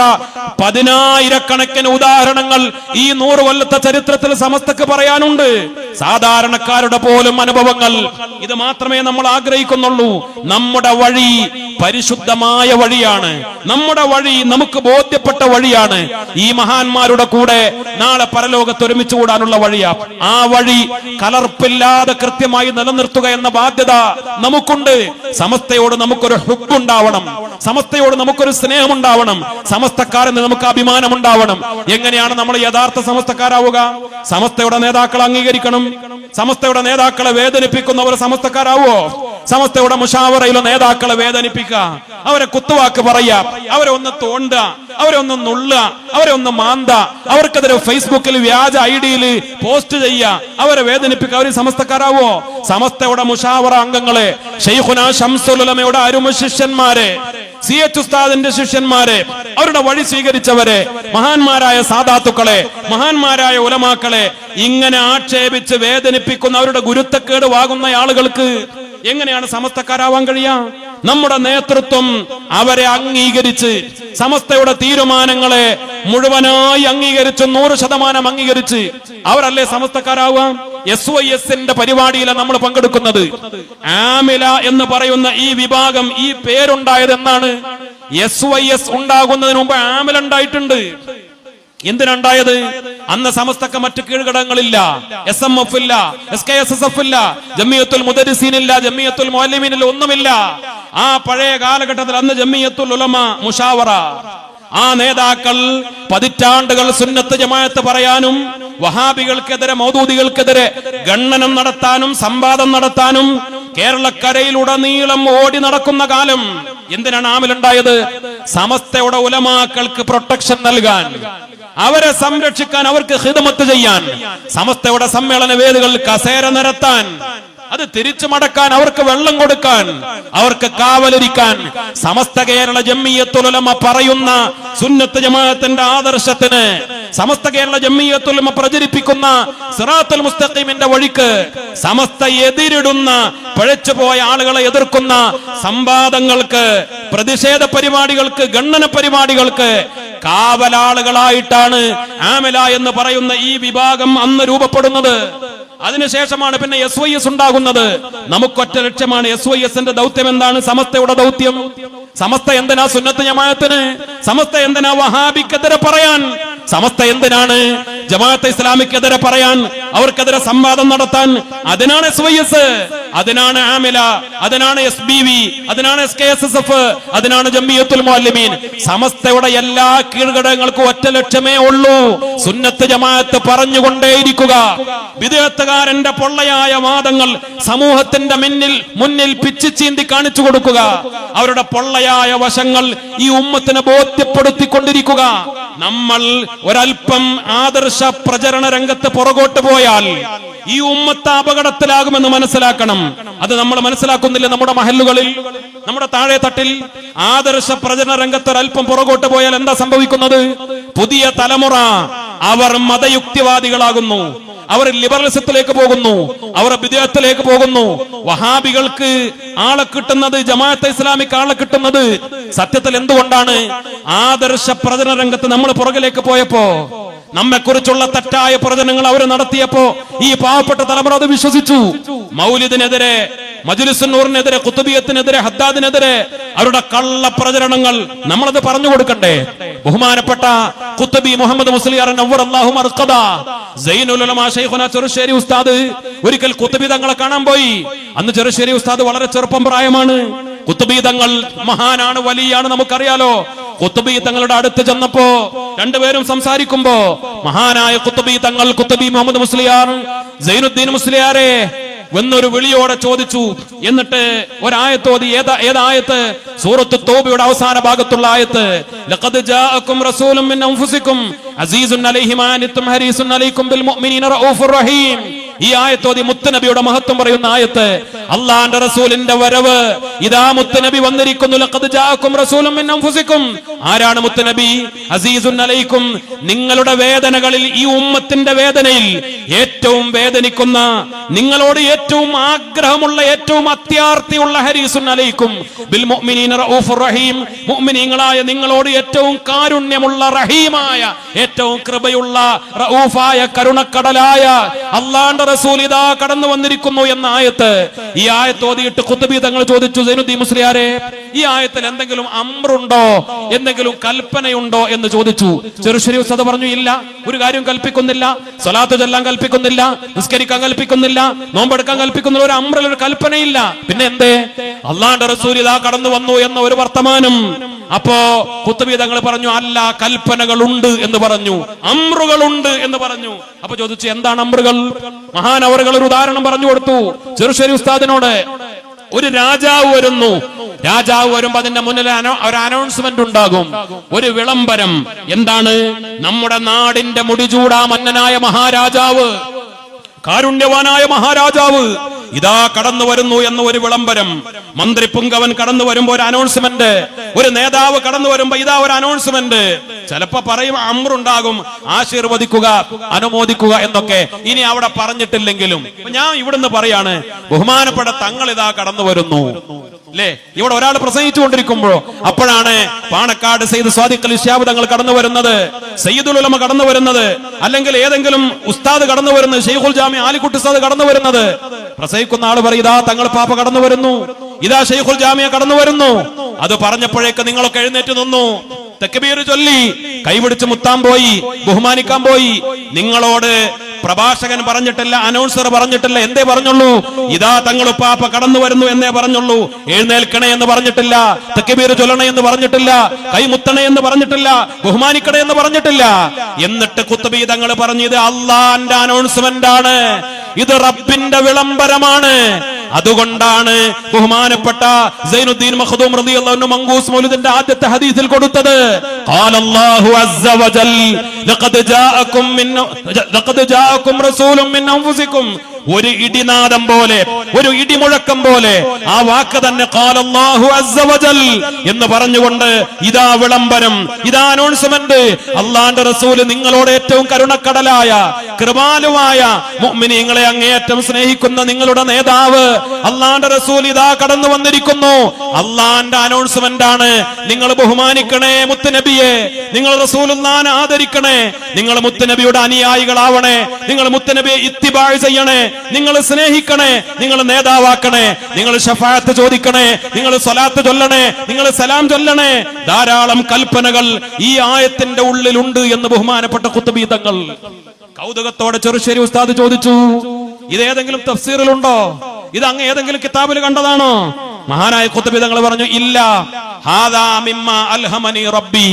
പതിനായിരക്കണക്കിന് ഉദാഹരണങ്ങൾ ഈ 100 കൊല്ലത്തെ ചരിത്രത്തിൽ സമസ്തക്ക് പറയാനുണ്ട്. സാധാരണക്കാരുടെ പോലും അനുഭവങ്ങൾ. ഇത് മാത്രമേ നമ്മൾ ആഗ്രഹിക്കുന്നുള്ളൂ. നമ്മുടെ വഴി പരിശുദ്ധമായ വഴിയാണ്. നമ്മുടെ വഴി നമുക്ക് ബോധ്യപ്പെട്ട വഴിയാണ്. ഈ മഹാന്മാരുടെ കൂടെ നാളെ പരലോകത്ത് ഒരുമിച്ച് കൂടാനുള്ള വഴിയാ. ആ വഴി കലർപ്പില്ലാതെ കൃത്യമായി നിലനിർത്തുക എന്ന ബാധ്യത നമുക്കുണ്ട്. സമസ്തയോട് നമുക്കൊരു ഹുബ്ബുണ്ടാവണം, സമസ്തയോട് നമുക്കൊരു സ്നേഹമുണ്ടാവണം, സമസ്തക്കാരെന്ന് നമുക്ക് അഭിമാനമുണ്ടാവണം. എങ്ങനെയാണ് നമ്മൾ യഥാർത്ഥ സമസ്തക്കാരാവുക? സമസ്തയുടെ നേതാക്കളെ അംഗീകരിക്കണം. സമസ്തയുടെ നേതാക്കളെ വേദനിപ്പിക്കുന്നവർ സമസ്തക്കാരാവോ? സമസ്തയുടെ മുഷാവറയിലെ നേതാക്കളെ വേദനിപ്പിക്കുക, അവരെ കുത്തുവാക്ക് പറയുക, അവരെ ഒന്ന് തോണ്ട, അവരെ ഒന്ന് നുള്ള, അവരെ ഒന്ന് മാന്ത, അവർക്കെതിരെ ഫേസ്ബുക്കിൽ വ്യാജ ഐഡിയിൽ പോസ്റ്റ് ചെയ്യുക, അവരെ വേദനിപ്പിക്കുക. അവർ സമസ്തക്കാരാവോ? സമസ്തയുടെ മുഷാവറ അംഗങ്ങളെ, ശൈഖുനാ ശംസുൽ ഉലമയുടെ അരുമ ശിഷ്യന്മാരെ, CH ഉസ്താദിന്റെ ശിഷ്യന്മാരെ, അവരുടെ വഴി സ്വീകരിച്ചവരെ, മഹാന്മാരായ സാദാത്തുക്കളെ, മഹാന്മാരായ ഉലമാക്കളെ ഇങ്ങനെ ആക്ഷേപിച്ച് വേദനിപ്പിക്കുന്ന അവരുടെ ഗുരുത്തക്കേട് വാങ്ങുന്ന ആളുകൾക്ക് എങ്ങനെയാണ് സമസ്തക്കാരാവാൻ കഴിയുക? നമ്മുടെ നേതൃത്വം അവരെ അംഗീകരിച്ച്, സമസ്തയുടെ തീരുമാനങ്ങളെ മുഴുവനായി അംഗീകരിച്ച്, 100% അംഗീകരിച്ച് അവരല്ലേ സമസ്തക്കാരാവുക? SYSന്റെ പരിപാടിയിലാണ് നമ്മൾ പങ്കെടുക്കുന്നത്. ആമില എന്ന് പറയുന്ന ഈ വിഭാഗം, ഈ പേരുണ്ടായത് എന്നാണ്? SYS ഉണ്ടാകുന്നതിന് മുമ്പ് ആമില ഉണ്ടായിട്ടുണ്ട്. എന്തിനുണ്ടായത്? അന്ന് സമസ്തക്ക് മറ്റു കീഴ്ഘടകങ്ങളില്ല. SMF ഇല്ല, SKSSF ഇല്ല, ജമിയത്തുൽ മുദരിസീൻ ഇല്ല, ജമിയത്തുൽ മുഅല്ലിമീൻ ഇല്ല, ഒന്നുമില്ല. ആ പഴയ കാലഘട്ടത്തിൽ അന്ന് ജമിയത്തുൽ ഉലമ, മുഷാവറ, ആ നേതാക്കൾ പതിറ്റാണ്ടുകൾ സുന്നത്ത് ജമാഅത്ത് പറയാനും വഹാബികൾക്കെതിരെ, മൗദൂദികൾക്കെതിരെ ഗണ്ണനം നടത്താനും സംവാദം നടത്താനും കേരളക്കരയിലുടനീളം ഓടി നടക്കുന്ന കാലം. എന്തിനാണ് ആമിലുണ്ടായത്? സമസ്തയുടെ ഉലമാക്കൾക്ക് പ്രൊട്ടക്ഷൻ നൽകാൻ, അവരെ സംരക്ഷിക്കാൻ, അവർക്ക് ഖിദ്മത്ത് ചെയ്യാൻ, സമസ്തയുടെ സമ്മേളന വേദികളിൽ കസേര നിരത്താൻ, അത് തിരിച്ചു മടക്കാൻ, അവർക്ക് വെള്ളം കൊടുക്കാൻ, അവർക്ക് കാവലിരിക്കാൻ. സമസ്ത കേരള ജംഇയ്യത്തുൽ ഉലമ പറയുന്ന സുന്നത്ത് ജമാഅത്തിന്റെ ആദർശത്തിന്, സമസ്ത കേരള ജംഇയ്യത്തുൽ ഉലമ പ്രചരിപ്പിക്കുന്ന സിറാത്തുൽ മുസ്തഖീമിന്റെ വഴിക്ക് സമസ്ത എതിരിടുന്ന, പഴച്ചുപോയ ആളുകളെ എതിർക്കുന്ന സംവാദങ്ങൾക്ക്, പ്രതിഷേധ പരിപാടികൾക്ക്, ഗണ്ണന പരിപാടികൾക്ക് കാവലാളുകളായിട്ടാണ് ആമില എന്ന് പറയുന്ന ഈ വിഭാഗം അന്ന് രൂപപ്പെടുന്നത്. അതിനുശേഷമാണ് പിന്നെ SYS ഉണ്ടാകുന്നത്. നമുക്കൊറ്റ ലക്ഷ്യമാണ്. SYSന്റെ ദൗത്യം എന്താണ്? സമസ്തയുടെ ദൗത്യം. സമസ്ത എന്തിനാ സുന്നത്ത് ജമാഅത്തിന്? സമസ്ത എന്തിനാ വഹാബിക്കെതിരെ പറയാൻ? സമസ്ത എന്തിനാണ് ജമാഅത്തെ ഇസ്ലാമിക്കെതിരെ പറയാൻ, അവർക്കെതിരെ സംവാദം നടത്താൻ? അതിനാണ് SYS, അതിനാണ് ആമില, അതിനാണ് SBV, അതിനാണ് SKSSF, അതിനാണ് ജംഇയ്യത്തുൽ മുഅല്ലിമീൻ. സമസ്തയുടെ എല്ലാ കീഴ്ഘടകങ്ങൾക്കും ഒറ്റ ലക്ഷ്യമേ ഉള്ളൂ: സുന്നത്ത് ജമാഅത്ത് പറഞ്ഞുകൊണ്ടേയിരിക്കുക. ബിദ്അത്തുകാരന്റെ പൊള്ളയായ വാദങ്ങൾ സമൂഹത്തിന്റെ മുന്നിൽ പിച്ചിച്ചീന്തി കാണിച്ചു കൊടുക്കുക. അവരുടെ പൊള്ളയായ വശങ്ങൾ ഈ ഉമ്മത്തിനെ ബോധ്യപ്പെടുത്തിക്കൊണ്ടിരിക്കുക. നമ്മൾ ഒരൽപ്പം ആദർശ പ്രചരണ രംഗത്ത് പുറകോട്ട് പോയാൽ ഈ ഉമ്മത്ത് അപകടത്തിലാകുമെന്ന് മനസ്സിലാക്കണം. അത് നമ്മൾ മനസ്സിലാക്കുന്നില്ല. നമ്മുടെ മഹല്ലുകളിൽ, നമ്മുടെ താഴെ തട്ടിൽ ആദർശ പ്രചരണ രംഗത്ത് ഒരൽപ്പം പുറകോട്ട് പോയാൽ എന്താ സംഭവിക്കുന്നത്? പുതിയ തലമുറ അവർ മതയുക്തിവാദികളാകുന്നു, അവർ ലിബറലിസത്തിലേക്ക് പോകുന്നു, അവർ ബിദ്അത്തിലേക്ക് പോകുന്നു. വഹാബികൾക്ക് ആളെ കിട്ടുന്നത്, ജമാഅത്തെ ഇസ്ലാമിക്ക് ആളെ കിട്ടുന്നത് സത്യത്തിൽ എന്തുകൊണ്ടാണ്? ആദർശ പ്രചരണ രംഗത്ത് നമ്മൾ പുറകിലേക്ക് പോയപ്പോ, നമ്മെക്കുറിച്ചുള്ള തെറ്റായ പ്രചരണങ്ങൾ അവർ നടത്തിയപ്പോ ഈ പാവപ്പെട്ട തലമുറ അത് വിശ്വസിച്ചു. മൗലിദിനെതിരെ, മജ്ലിസുന്നൂറിനെതിരെ, ഖുതുബിയത്തിനെതിരെ, ഹദ്ദാദിനെതിരെ അവരുടെ കള്ള പ്രചരണങ്ങൾ നമ്മളത് പറഞ്ഞു കൊടുക്കണ്ടേ? ബഹുമാനപ്പെട്ട ഖുതുബി മുഹമ്മദ് മുസ്ലിയാർ നവ്വറല്ലാഹു മർഖദ സൈനുൽ ഉലമാ ശൈഖുനാ ചെറുശ്ശേരി ഉസ്താദ് ഒരിക്കൽ ഖുതുബി തങ്ങളെ കാണാൻ പോയി. അന്ന് ചെറുശ്ശേരി ഉസ്താദ് വളരെ ചെറുപ്പം പ്രായമാണ്. ഖുതുബി തങ്ങൾ മഹാനാണ്, വലിയാണ്, നമുക്കറിയാലോ. ഖുതുബി തങ്ങളുടെ അടുത്ത് ചെന്നപ്പോ രണ്ടുപേരും സംസാരിക്കുമ്പോ മഹാനായ ഖുതുബി തങ്ങൾ, ഖുതുബി മുഹമ്മദ് മുസ്ലിയാർ, സൈനുദ്ദീൻ മുസ്ലിയാരെ എന്നൊരു വിളിയോടെ ചോദിച്ചു. എന്നിട്ട് ഒരായത്തോതി. ഏതായത്ത്? സൂറത്ത് തൗബയുടെ അവസാന ഭാഗത്തുള്ള ആയത്ത്. ലഖദ് ജാഅകും റസൂലുൻ മിൻ അൻഫുസികും അസീസുൻ അലൈഹി മാ അനിത്തും ഹരീസുൻ അലൈക്കും ബിൽ മുഅ്മിനീന റഊഫുർ റഹീം. ഈ ആയത്തോതി മുത്തുനബിയുടെ മഹത്വം പറയുന്ന ആയത്ത്. അള്ളാന്റെ റസൂലിന്റെ വരവ് ഇതാ, മുത്തുനബി വന്നിരിക്കുന്നു. ലഖദ് ജാഅകും റസൂലുൻ മിൻ അൻഫുസികും. ആരാണ് മുത്തുനബി? അസീസുൻ അലൈക്കും, നിങ്ങളുടെ വേദനകളിൽ, ഈ ഉമ്മത്തിന്റെ വേദനയിൽ ഏറ്റവും വേദനിക്കുന്ന, നിങ്ങളോട് ഏറ്റവും ആഗ്രഹമുള്ള, ഏറ്റവും അത്യാർത്തിയുള്ള, ഹരീസുൻ അലൈക്കും ബിൽ മുഅ്മിനീന റഊഫുർ റഹീം, മുഅ്മിനീങ്ങളായ നിങ്ങളോട് ഏറ്റവും കാരുണ്യമുള്ള, റഹീമായ, ഏറ്റവും കൃപയുള്ള, റഊഫായ, കരുണക്കടലായ അള്ളാന്റെ റസൂൽ ഇതാ കടന്നു വന്നിരിക്കുന്നു എന്ന ആയത്ത്. ഈ ആയത്ത് ഓതിയിട്ട് ഖുതുബി തങ്ങൾ ചോദിച്ചു, സൈനുദ്ദീൻ മുസ്ലിയാരെ, ഈ ആയത്തിൽ എന്തെങ്കിലും അംറുണ്ടോ, എന്തെങ്കിലും കൽപ്പനയുണ്ടോ എന്ന് ചോദിച്ചു. ചെറുശ്ശേരി ഉസ്താദ് പറഞ്ഞു, ഇല്ല, ഒരു കാര്യം കൽപ്പിക്കുന്നില്ല. സ്വലാത്ത് ചൊല്ലാൻ കൽപ്പിക്കുന്നില്ല, നിസ്കരിക്കാൻ കൽപ്പിക്കുന്നില്ല, നോമ്പെടുക്കാൻ കൽപ്പിക്കുന്നില്ല, ഒരു അംറിൽ ഒരു കൽപ്പനയില്ല. പിന്നെ എന്തേ? അള്ളാന്റെ റസൂൽ ഇതാ കടന്നു വന്നു എന്ന ഒരു വർത്തമാനം. അപ്പോ ഖുതുബി തങ്ങൾ പറഞ്ഞു, അല്ല, കൽപ്പനകളുണ്ട് എന്ന് പറഞ്ഞു, അംറുകളുണ്ട് എന്ന് പറഞ്ഞു. അപ്പൊ ചോദിച്ചു, എന്താണ് അംറുകൾ? മഹാനവറുകൾ ഒരു ഉദാഹരണം പറഞ്ഞു കൊടുത്തു ചെറുശ്ശേരി ഉസ്താദിനോട്. ഒരു രാജാവ് വരുന്നു. രാജാവ് വരുമ്പോ അതിന്റെ മുന്നിൽ ഒരു അനൗൺസ്മെന്റ് ഉണ്ടാകും, ഒരു വിളംബരം. എന്താണ്? നമ്മുടെ നാടിന്റെ മുടിചൂടാ മന്നനായ മഹാരാജാവ്, കാരുണ്യവാനായ മഹാരാജാവ് ഇതാ കടന്നു വരുന്നു എന്ന ഒരു വിളംബരം. മന്ത്രി പുങ്കവൻ കടന്നു വരുമ്പോ ഒരു അനൗൺസ്മെന്റ്, ഒരു നേതാവ് കടന്നു വരുമ്പോ ഇതാ ഒരു അനൗൺസ്മെന്റ്. ചിലപ്പോ പറയും അമ്രുണ്ടാകും, ആശീർവദിക്കുക, അനുമോദിക്കുക എന്നൊക്കെ. ഇനി അവിടെ പറഞ്ഞിട്ടില്ലെങ്കിലും ഞാൻ ഇവിടുന്ന് പറയാണ്, ബഹുമാനപ്പെട്ട തങ്ങൾ ഇതാ കടന്നു വരുന്നു. അല്ലേ? ഇവിടെ ഒരാൾ പ്രസംഗിച്ചുകൊണ്ടിരിക്കുമ്പോഴോ അപ്പോഴാണ് പാണക്കാട് സയ്യിദ് സ്വാദിഖ് അലി ശിഹാബ് തങ്ങൾ കടന്നു വരുന്നത്, സയ്യിദുൽ ഉലമ കടന്നു വരുന്നത്, അല്ലെങ്കിൽ ഏതെങ്കിലും ഉസ്താദ് കടന്നു വരുന്നത്, ശൈഖുൽ ജാമി ആലിക്കുട്ടി ഉസ്താദ് കടന്നു വരുന്നത്. പ്രസംഗിക്കുന്ന ആള് പറയും, ഇതാ തങ്ങൾ പാപ്പ കടന്നു വരുന്നു, ഇതാ ശൈഖുൽ ജാമിയ കടന്നു വരുന്നു. അത് പറഞ്ഞപ്പോഴേക്ക് നിങ്ങളൊക്കെ എഴുന്നേറ്റ് നിന്നു, തക്ബീർ ചൊല്ലി, കൈപിടിച്ച് മുത്താൻ പോയി, ബഹുമാനിക്കാൻ പോയി. നിങ്ങളോട് പ്രഭാഷകൻ പറഞ്ഞിട്ടില്ല, അനൗൺസർ പറഞ്ഞിട്ടില്ല. എന്തേ പറഞ്ഞുള്ളൂ? ഇതാ തങ്ങളുപ്പാപ്പ കടന്നു വരുന്നു എന്നേ പറഞ്ഞുള്ളൂ. എഴുന്നേൽക്കണേ എന്ന് പറഞ്ഞിട്ടില്ല, തക്ബീർ ചൊല്ലണേ എന്ന് പറഞ്ഞിട്ടില്ല, കൈമുത്തണേ എന്ന് പറഞ്ഞിട്ടില്ല, ബഹുമാനിക്കണേ എന്ന് പറഞ്ഞിട്ടില്ല. എന്നിട്ട് ഖുതുബി തങ്ങൾ പറഞ്ഞു, ഇത് അള്ളാന്റെ അനൗൺസ്മെന്റ് ആണ്, ഇത് റബ്ബിന്റെ വിളംബരമാണ്. അതുകൊണ്ടാണ് ബഹുമാനപ്പെട്ട സൈനുദ്ദീൻ മഖ്ദൂം റളിയല്ലാഹു അൻഹു മങ്കൂസ് മൗലിദിന്റെ ആദ്യത്തെ ഹദീസിൽ കൊടുത്തത്, ഖാലല്ലാഹു അസ്സ വജൽ ലഖദ് ജാഅകും റസൂലുൻ മിൻ അൻഫുസികും. ഒരു ഇടിനാദം പോലെ, ഒരു ഇടിമുഴക്കം പോലെ ആ വാക്ക് തന്നെ ഖാലല്ലാഹു അസ്സ വജൽ എന്ന് പറഞ്ഞുകൊണ്ട് ഇതാ വിളംബരം, ഇതാ അനൗൺസ്മെന്റ്. അള്ളാന്റെ റസൂല് നിങ്ങളോട് ഏറ്റവും കരുണക്കടലായ, കൃപാലുവായ, മുഅ്മിനീങ്ങളെ അങ്ങേയറ്റം സ്നേഹിക്കുന്ന നിങ്ങളുടെ നേതാവ് അള്ളാന്റെ റസൂൽ ഇതാ കടന്നു വന്നിരിക്കുന്നു. അള്ളാന്റെ അനൗൺസ്മെന്റ് ആണ്. നിങ്ങൾ ബഹുമാനിക്കണേ മുത്തുനബിയെ, നിങ്ങൾ റസൂലുള്ളാഹിനെ ആദരിക്കണേ, നിങ്ങൾ മുത്തുനബിയുടെ അനുയായികളാവണേ, നിങ്ങൾ മുത്തുനബിയെ ഇത്തിബാ ചെയ്യണേ, നിങ്ങൾ സ്നേഹിക്കണേ, നിങ്ങൾ നേതാവാക്കണേ, നിങ്ങൾ ശഫാഅത്ത് ചോദിക്കണേ, നിങ്ങൾ സ്വലാത്ത് ചൊല്ലണേ, നിങ്ങൾ സലാം ചൊല്ലണേ. ധാരാളം കൽപ്പനകൾ ഈ ആയത്തിന്റെ ഉള്ളിലുണ്ട് എന്ന് ബഹുമാനപ്പെട്ട ഖുതുബി തങ്ങൾ കൗതുകത്തോടെ ചെറുശ്ശേരി ഉസ്താദ് ചോദിച്ചു, ഇതേതെങ്കിലും തഫ്സീറിലുണ്ടോ? ഇത് അങ്ങ് ഏതെങ്കിലും കിതാബിൽ കണ്ടതാണോ? മഹാനായ ഖുതുബി തങ്ങൾ പറഞ്ഞു, ഇല്ല, ഹാദാ മിമ്മാ അൽഹമനി റബ്ബി,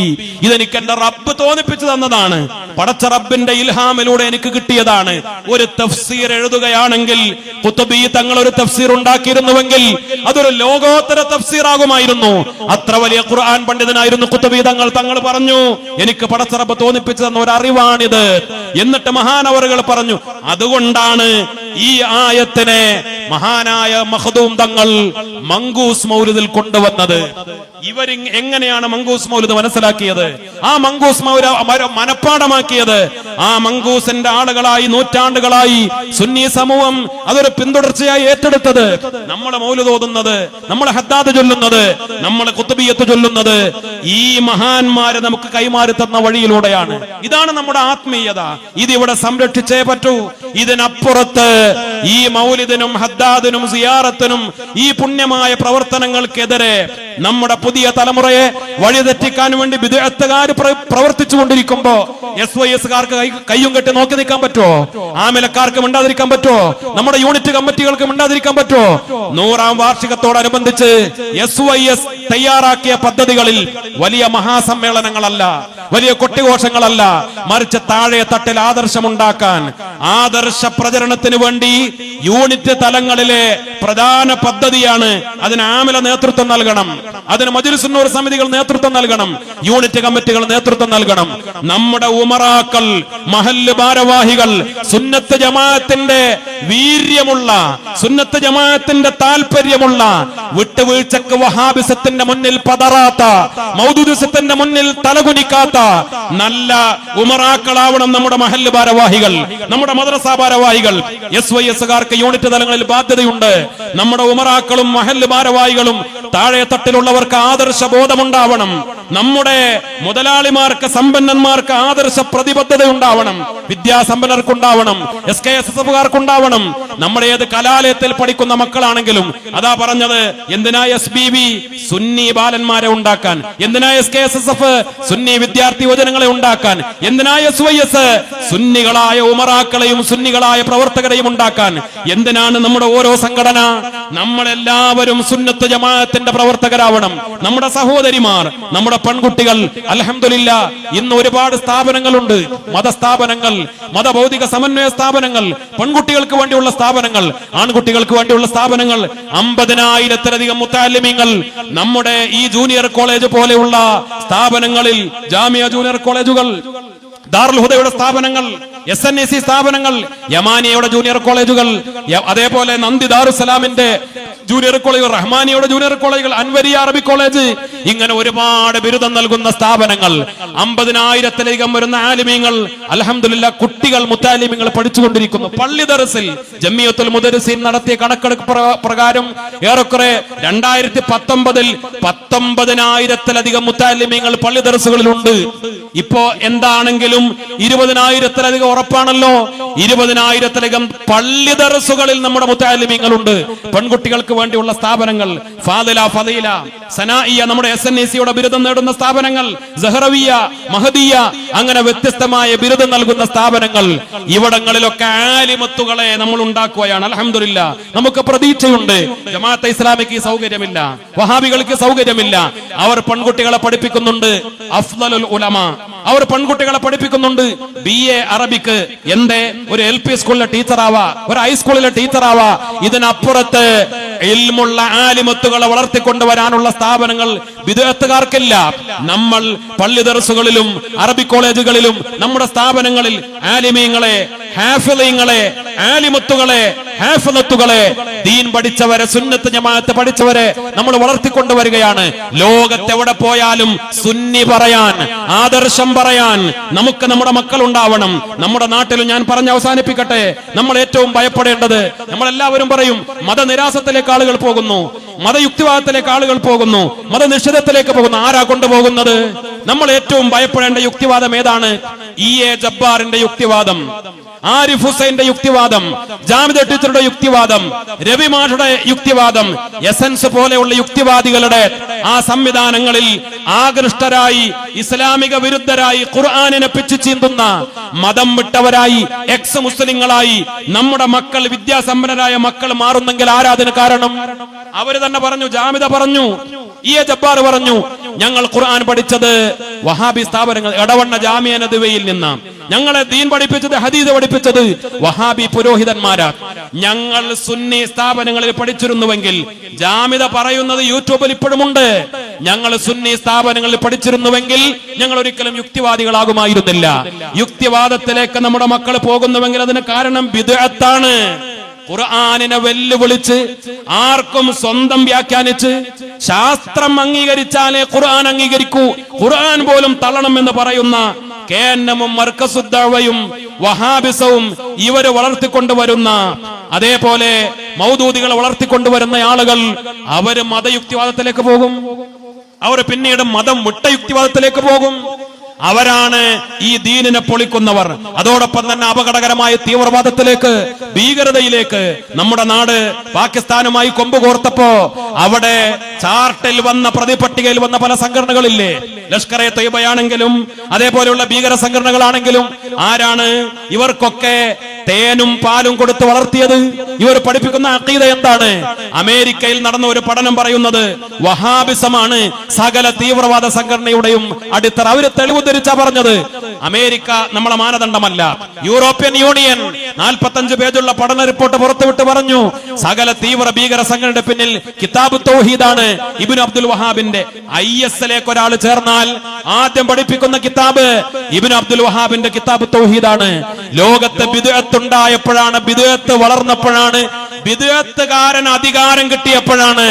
ഇതെനിക്ക് എന്റെ റബ്ബ് തോന്നിപ്പിച്ചു തന്നതാണ്, പടച്ച റബ്ബിന്റെ ഇൽഹാമിലൂടെ എനിക്ക് കിട്ടിയതാണ്. ഒരു തഫ്സീർ എഴുതുകയാണെങ്കിൽ ഖുതുബി തങ്ങൾ ഒരു തഫ്സീർ ഉണ്ടാക്കിയിരുന്നുവെങ്കിൽ അതൊരു ലോകോത്തര തഫ്സീർ ആകുമായിരുന്നു. അത്ര വലിയ ഖുർആൻ പണ്ഡിതനായിരുന്നു ഖുതുബി തങ്ങൾ. തങ്ങൾ പറഞ്ഞു, എനിക്ക് പടച്ച റബ്ബ് തോന്നിപ്പിച്ചു തന്ന ഒരു അറിവാണിത്. എന്നിട്ട് മഹാനവറുകൾ പറഞ്ഞു, അതുകൊണ്ടാണ് ഈ ആയത്തിനെ മഹാനായ മഖ്ദൂം തങ്ങൾ മങ്കൂസ് മൗലിദിൽ കൊണ്ടുവന്നത്. ഇവർ എങ്ങനെയാണ് മങ്കൂസ് മൗലിദ് മനസ്സിലാക്കിയത്, ആ മങ്കൂസ് മൗലിദ് മനപ്പാടമാക്കിയത്? ആ മങ്കൂസിന്റെ ആളുകളായി നൂറ്റാണ്ടുകളായി സുന്നി സമൂഹം അതൊരു പിന്തുടർച്ചയായി ഏറ്റെടുത്തത്. നമ്മൾ മൗലിദ് ഓതുന്നത്, നമ്മൾ ഹദ്ദാദ് ചൊല്ലുന്നത്, നമ്മൾ ഖുത്ബിയ്യത്ത് ചൊല്ലുന്നത് ഈ മഹാന്മാരെ നമുക്ക് കൈമാറി തന്ന വഴിയിലൂടെയാണ്. ഇതാണ് നമ്മുടെ ആത്മീയത. ഇതിവിടെ സംരക്ഷിച്ചേ പറ്റൂ. ഇതിനപ്പുറത്ത് ഈ മൗലിദിനും ഹദ്ദാദിനും സിയാറത്തിനും ഈ പുണ്യമായ പ്രവർത്തനങ്ങൾക്കെതിരെ നമ്മുടെ പുതിയ തലമുറയെ വഴിതെറ്റിക്കാൻ വേണ്ടി ബിദ്അത്തുകാർ പ്രവർത്തിച്ചുകൊണ്ടിരിക്കുമ്പോ SYS-കാർക്ക് കയ്യും കെട്ടി നോക്കി നിൽക്കാൻ പറ്റുമോ? ആമിലക്കാർക്ക് മിണ്ടാതിരിക്കാൻ പറ്റുമോ? നമ്മുടെ യൂണിറ്റ് കമ്മിറ്റികൾക്ക് മിണ്ടാതിരിക്കാൻ പറ്റുമോ? 100ാം വാർഷികത്തോടനുബന്ധിച്ച് SYS തയ്യാറാക്കിയ പദ്ധതികളിൽ വലിയ മഹാസമ്മേളനങ്ങളല്ല, വലിയ കൊട്ടിഘോഷങ്ങളല്ല, മറിച്ച് താഴെ തട്ടിൽ ആദർശമുണ്ടാക്കാൻ, ആദർശ പ്രചരണത്തിന് വേണ്ടി യൂണിറ്റ് തലങ്ങളിലെ പ്രധാന പദ്ധതിയാണ്. അതിന് ആമില നേതൃത്വം നൽകണം, അതിന് മജ്‌ലിസ് നൂർ സമിതികൾ നേതൃത്വം നൽകണം, യൂണിറ്റ് കമ്മിറ്റികൾ നേതൃത്വം നൽകണം. നമ്മുടെ ഉമറാക്കൾ, മഹല്ല് ഭാരവാഹികൾ, സുന്നത്ത് ജമാഅത്തിന്റെ വീര്യമുള്ള, സുന്നത്ത് ജമാഅത്തിന്റെ താല്പര്യമുള്ള, വിട്ടുവീഴ്ചക്ക് വഹാബിസത്തിന്റെ മുന്നിൽ പതറാത്ത, മൗദൂദിസത്തിന്റെ മുന്നിൽ തലകുനിക്കാത്ത നല്ല ഉമറാക്കളാവണം നമ്മുടെ മഹല്ല് ഭാരവാഹികൾ, നമ്മുടെ മദ്രസ ഭാരവാഹികൾ. SYS-കാർക്ക് യൂണിറ്റ് തലങ്ങളിൽ ബാധ്യതയുണ്ട്. നമ്മുടെ ഉമറാക്കളും മഹല്ല് ഭാരവാഹികളും താഴെ തട്ടിലുള്ളവർക്ക് ആദർശ ബോധമുണ്ടാവണം. നമ്മുടെ മുതലാളിമാർക്ക്, സമ്പന്നന്മാർക്ക് ആദർശ പ്രതിബദ്ധത ഉണ്ടാവണം. വിദ്യാസമ്പന്നർക്കുണ്ടാവണം, SKSSF-കാർക്കുണ്ടാവണം. നമ്മുടെ ഏത് കലാലയത്തിൽ പഠിക്കുന്ന മക്കളാണെങ്കിലും അതാ പറഞ്ഞത്, എന്തിനാ SBB സുന്നി ബാലന്മാരെ ഉണ്ടാക്കാൻ, എന്തിനാ SKSSF സുന്നി വിദ്യാർത്ഥി യുവജനങ്ങളെ ഉണ്ടാക്കാൻ, എന്തിനാ SYS സുന്നികളായ ഉമറാക്കളെയും സുന്നികളായ പ്രവർത്തകരെയും ഉണ്ടാക്കാൻ? എന്തിനാണ് നമ്മുടെ ഓരോ സംഘടന? നമ്മളെല്ലാവരും സുന്നത്ത് ജമാഅത്തിന്റെ പ്രവർത്തകരാവണം. നമ്മുടെ സഹോദരിമാർ, നമ്മുടെ പെൺകുട്ടികൾ, അൽഹംദുലില്ലാഹ് ഇന്ന് ഒരുപാട് സ്ഥാപനങ്ങളുണ്ട്. മതസ്ഥാപനങ്ങൾ, മതഭൗതിക സമന്വയ സ്ഥാപനങ്ങൾ, പെൺകുട്ടികൾക്ക് വേണ്ടിയുള്ള സ്ഥാപനങ്ങൾ, ആൺകുട്ടികൾക്ക് വേണ്ടിയുള്ള സ്ഥാപനങ്ങൾ. 50,000-ത്തിലധികം മുത്തഅല്ലിമീങ്ങൾ നമ്മുടെ ഈ ജൂനിയർ കോളേജ് പോലെയുള്ള സ്ഥാപനങ്ങളിൽ, ജാമിയ ജൂനിയർ കോളേജുകൾ, ദാറുൽ ഹുദയുടെ സ്ഥാപനങ്ങൾ, SNEC സ്ഥാപനങ്ങൾ, യമാനിയയുടെ ജൂനിയർ കോളേജുകൾ, അതേപോലെ നന്ദി ദാറുസലാമിന്റെ ജൂനിയർ കോളേജുകൾ, റഹ്മാനിയുടെ ജൂനിയർ കോളേജുകൾ, അൻവരിയ അറബി കോളേജ്, ഇങ്ങനെ ഒരുപാട് ബിരുദം നൽകുന്ന സ്ഥാപനങ്ങൾ. 50,000-ത്തിലധികം വരുന്ന ആലിമീങ്ങൾ, അൽഹംദുലില്ലാഹ് കുട്ടികൾ മുത്തഅല്ലിമീങ്ങൾ പഠിച്ചുകൊണ്ടിരിക്കുന്നു. പള്ളി ദർസിൽ ജമിയത്തുൽ മുദരിസീൻ നടത്തിയ കണക്കെടുപ്പ് പ്രകാരം ഏറെക്കുറെ 2019-ൽ 19,000-ത്തിലധികം മുത്തഅല്ലിമീങ്ങൾ പള്ളി ദർസുകളിലുണ്ട്. ഇപ്പോ എന്താണെങ്കിലും 20,000-ത്തിലധികം ഉറപ്പാണല്ലോ. 20,000-ത്തിലധികം പള്ളി ദർസുകളിൽ നമ്മുടെ മുത്തഅല്ലിമീങ്ങളുണ്ട്. പെൺകുട്ടികൾക്ക് വേണ്ടിയുള്ള സ്ഥാപനങ്ങൾ, ഫാദില, ഫദീല, സനാഇയ, നമ്മുടെ SNEC-യുടെ ബിരുദം നേടുന്ന സ്ഥാപനങ്ങൾ, സഹറവിയ, മഹദിയ, അങ്ങനെ വ്യത്യസ്തമായ ബിരുദം നൽകുന്ന സ്ഥാപനങ്ങൾ. ഇവിടങ്ങളിലൊക്കെ ആലിമത്തുകളെ നമ്മൾ ഉണ്ടാക്കുകയാണ്. അൽഹംദുലില്ലാഹ് നമുക്ക് പ്രതീക്ഷയുണ്ട്. ജമാഅത്തെ ഇസ്ലാമിക്ക് ഈ സൗകര്യമില്ല, വഹാബികൾക്ക് സൗകര്യമില്ല. അവർ പെൺകുട്ടികളെ പഠിപ്പിക്കുന്നുണ്ട്. അഫ്ളലുൽ ഉലമ അവർ പെൺകുട്ടികളെ പഠിപ്പിക്കുന്നുണ്ട്. BA അറബിക്ക് എന്തേ ഒരു LP സ്കൂളിലെ ടീച്ചറാവാ, ഒരു ഹൈസ്കൂളിലെ ടീച്ചറാവാ. ഇതിനപ്പുറത്ത് ഇൽമുള്ള ആലിമത്തുകളെ വളർത്തിക്കൊണ്ടുവരാനുള്ള സ്ഥാപനങ്ങൾ ബിദ്അത്തുകാർക്കില്ല. നമ്മൾ പള്ളി ദർസുകളിലും അറബി കോളേജുകളിലും നമ്മുടെ സ്ഥാപനങ്ങളിൽ ആലിമീങ്ങളെ, ഹാഫിളീങ്ങളെ, ആലിമത്തുകളെ, ഹാഫിളത്തുകളെ, ദീൻ പഠിച്ചവരെ, സുന്നത്ത് ജമാഅത്ത് പഠിച്ചവരെ നമ്മൾ വളർത്തിക്കൊണ്ടുവരികയാണ്. ലോകത്തെവിടെ പോയാലും സുന്നി പറയാൻ, ആദർശം പറയാൻ നമുക്ക് നമ്മുടെ മക്കൾ ഉണ്ടാവണം. നമ്മുടെ നാട്ടിൽ ഞാൻ പറഞ്ഞ് അവസാനിപ്പിക്കട്ടെ, നമ്മൾ ഏറ്റവും ഭയപ്പെടേണ്ടത്, നമ്മളെല്ലാവരും പറയും മതനിരാസത്തിലേക്ക് ആളുകൾ പോകുന്നു, മതയുക്തിവാദത്തിലേക്ക് ആളുകൾ പോകുന്നു, മതനിഷേധത്തിലേക്ക് പോകുന്നു. ആരാ കൊണ്ടുപോകുന്നത്? നമ്മൾ ഏറ്റവും ഭയപ്പെടേണ്ട യുക്തിവാദം ഏതാണ്? EA ജബ്ബാറിന്റെ യുക്തിവാദം, ആരിഫ് ഹുസൈന്റെ യുക്തിവാദം, ജാമിദ ടീച്ചറുടെ യുക്തിവാദം, രവി മാഷുടെ യുക്തിവാദം, എസൻസ് പോലെയുള്ള യുക്തിവാദികളുടെ ആ സംവിധാനങ്ങളിൽ ആകൃഷ്ടരായി, ഇസ്ലാമിക വിരുദ്ധരായി, ഖുർആനിനെ പിച്ചു ചീന്തുന്ന, മതം വിട്ടവരായി, എക്സ് മുസ്ലിങ്ങളായി നമ്മുടെ മക്കൾ, വിദ്യാസമ്പന്നരായ മക്കൾ മാറുന്നെങ്കിൽ ആരാധന കാരണം? അവര് തന്നെ പറഞ്ഞു, ജാമിദ പറഞ്ഞു, EA ജബ്ബാർ പറഞ്ഞു, ഞങ്ങൾ ഖുർആൻ പഠിച്ചത് വഹാബി സ്ഥാപനങ്ങൾ, എടവണ്ണ ജാമിയ നദ്വയിൽ നിന്ന്. ഞങ്ങളെ ദീൻ പഠിപ്പിച്ചത്, ഹദീസ് പഠിപ്പിച്ചത് വഹാബി പുരോഹിതന്മാരാ. ഞങ്ങൾ സുന്നി സ്ഥാപനങ്ങളിൽ പഠിച്ചിരുന്നുവെങ്കിൽ, ജാമിദ പറയുന്നത് യൂട്യൂബിൽ ഇപ്പോഴുമുണ്ട്, ഞങ്ങൾ സുന്നി സ്ഥാപനങ്ങളിൽ പഠിച്ചിരുന്നുവെങ്കിൽ ഞങ്ങൾ ഒരിക്കലും യുക്തിവാദികളാകുമായിരുന്നില്ല. യുക്തിവാദത്തിലേക്ക് നമ്മുടെ മക്കൾ പോകുന്നുവെങ്കിൽ അതിന് കാരണം ബിദ്അത്താണ്. ഖുർആനിനെ വെല്ലുവിളിച്ച് ആർക്കും സ്വന്തം വ്യാഖ്യാനിച്ച് ശാസ്ത്രം അംഗീകരിച്ചാലേ ഖുർആൻ അംഗീകരിക്കൂ, ഖുർആൻ പോലും തള്ളണം എന്ന് പറയുന്ന കേന്നമും മർക്കസുദ്ദഅവയും വഹാബിസവും ഇവര് വളർത്തിക്കൊണ്ടുവരുന്ന, അതേപോലെ മൗദൂദികളെ വളർത്തിക്കൊണ്ടുവരുന്ന ആളുകൾ അവര് മതയുക്തിവാദത്തിലേക്ക് പോകും. അവർ പിന്നീട് മതം വിട്ട യുക്തിവാദത്തിലേക്ക് പോകും. അവരാണ് ഈ ദീനിനെ പൊളിക്കുന്നവർ. അതോടൊപ്പം തന്നെ അപകടകരമായ തീവ്രവാദത്തിലേക്ക്, ഭീകരതയിലേക്ക് നമ്മുടെ നാട് പാകിസ്ഥാനുമായി കൊമ്പ് കോർത്തപ്പോ അവിടെ ചാർട്ടിൽ വന്ന, പ്രതിപട്ടികയിൽ വന്ന പല സംഘടനകളില്ലേ, ലഷ്കർ-എ തൊയ്ബയാണെങ്കിലും അതേപോലെയുള്ള ഭീകര സംഘടനകളാണെങ്കിലും ആരാണ് ഇവർക്കൊക്കെ തേനും പാലും കൊടുത്ത് വളർത്തിയത്? ഇവർ പഠിപ്പിക്കുന്ന അഖീദ എന്താണ്? അമേരിക്കയിൽ നടന്ന ഒരു പഠനം പറയുന്നത് വഹാബിസമാണ് സകല തീവ്രവാദ സംഘടനയുടെയും അടിത്തറ. അവര് തെളിവുദ്ധരിച്ചാ പറഞ്ഞത്. അമേരിക്ക നമ്മളെ മാനദണ്ഡമല്ല. യൂറോപ്യൻ യൂണിയൻ 45 പേജുള്ള പഠന റിപ്പോർട്ട് പുറത്തുവിട്ട് പറഞ്ഞു സകല തീവ്ര ഭീകര സംഘടനയുടെ പിന്നിൽ കിതാബ് തൗഹീദാണ്, ഇബ്നു അബ്ദുൽ വഹാബിന്റെ. IS-ലേക്ക് ഒരാൾ ചേർന്നാൽ ആദ്യം പഠിപ്പിക്കുന്ന കിതാബ് ഇബ്നു അബ്ദുൽ വഹാബിന്റെ കിതാബ് തൗഹീദാണ്. ലോകത്ത് ബിദ്അത്ത് ഉണ്ടായപ്പോഴാണ്, ബിദ്അത്ത് വളർന്നപ്പോഴാണ്, ബിദ്അത്തുകാരൻ അധികാരം കിട്ടിയപ്പോഴാണ്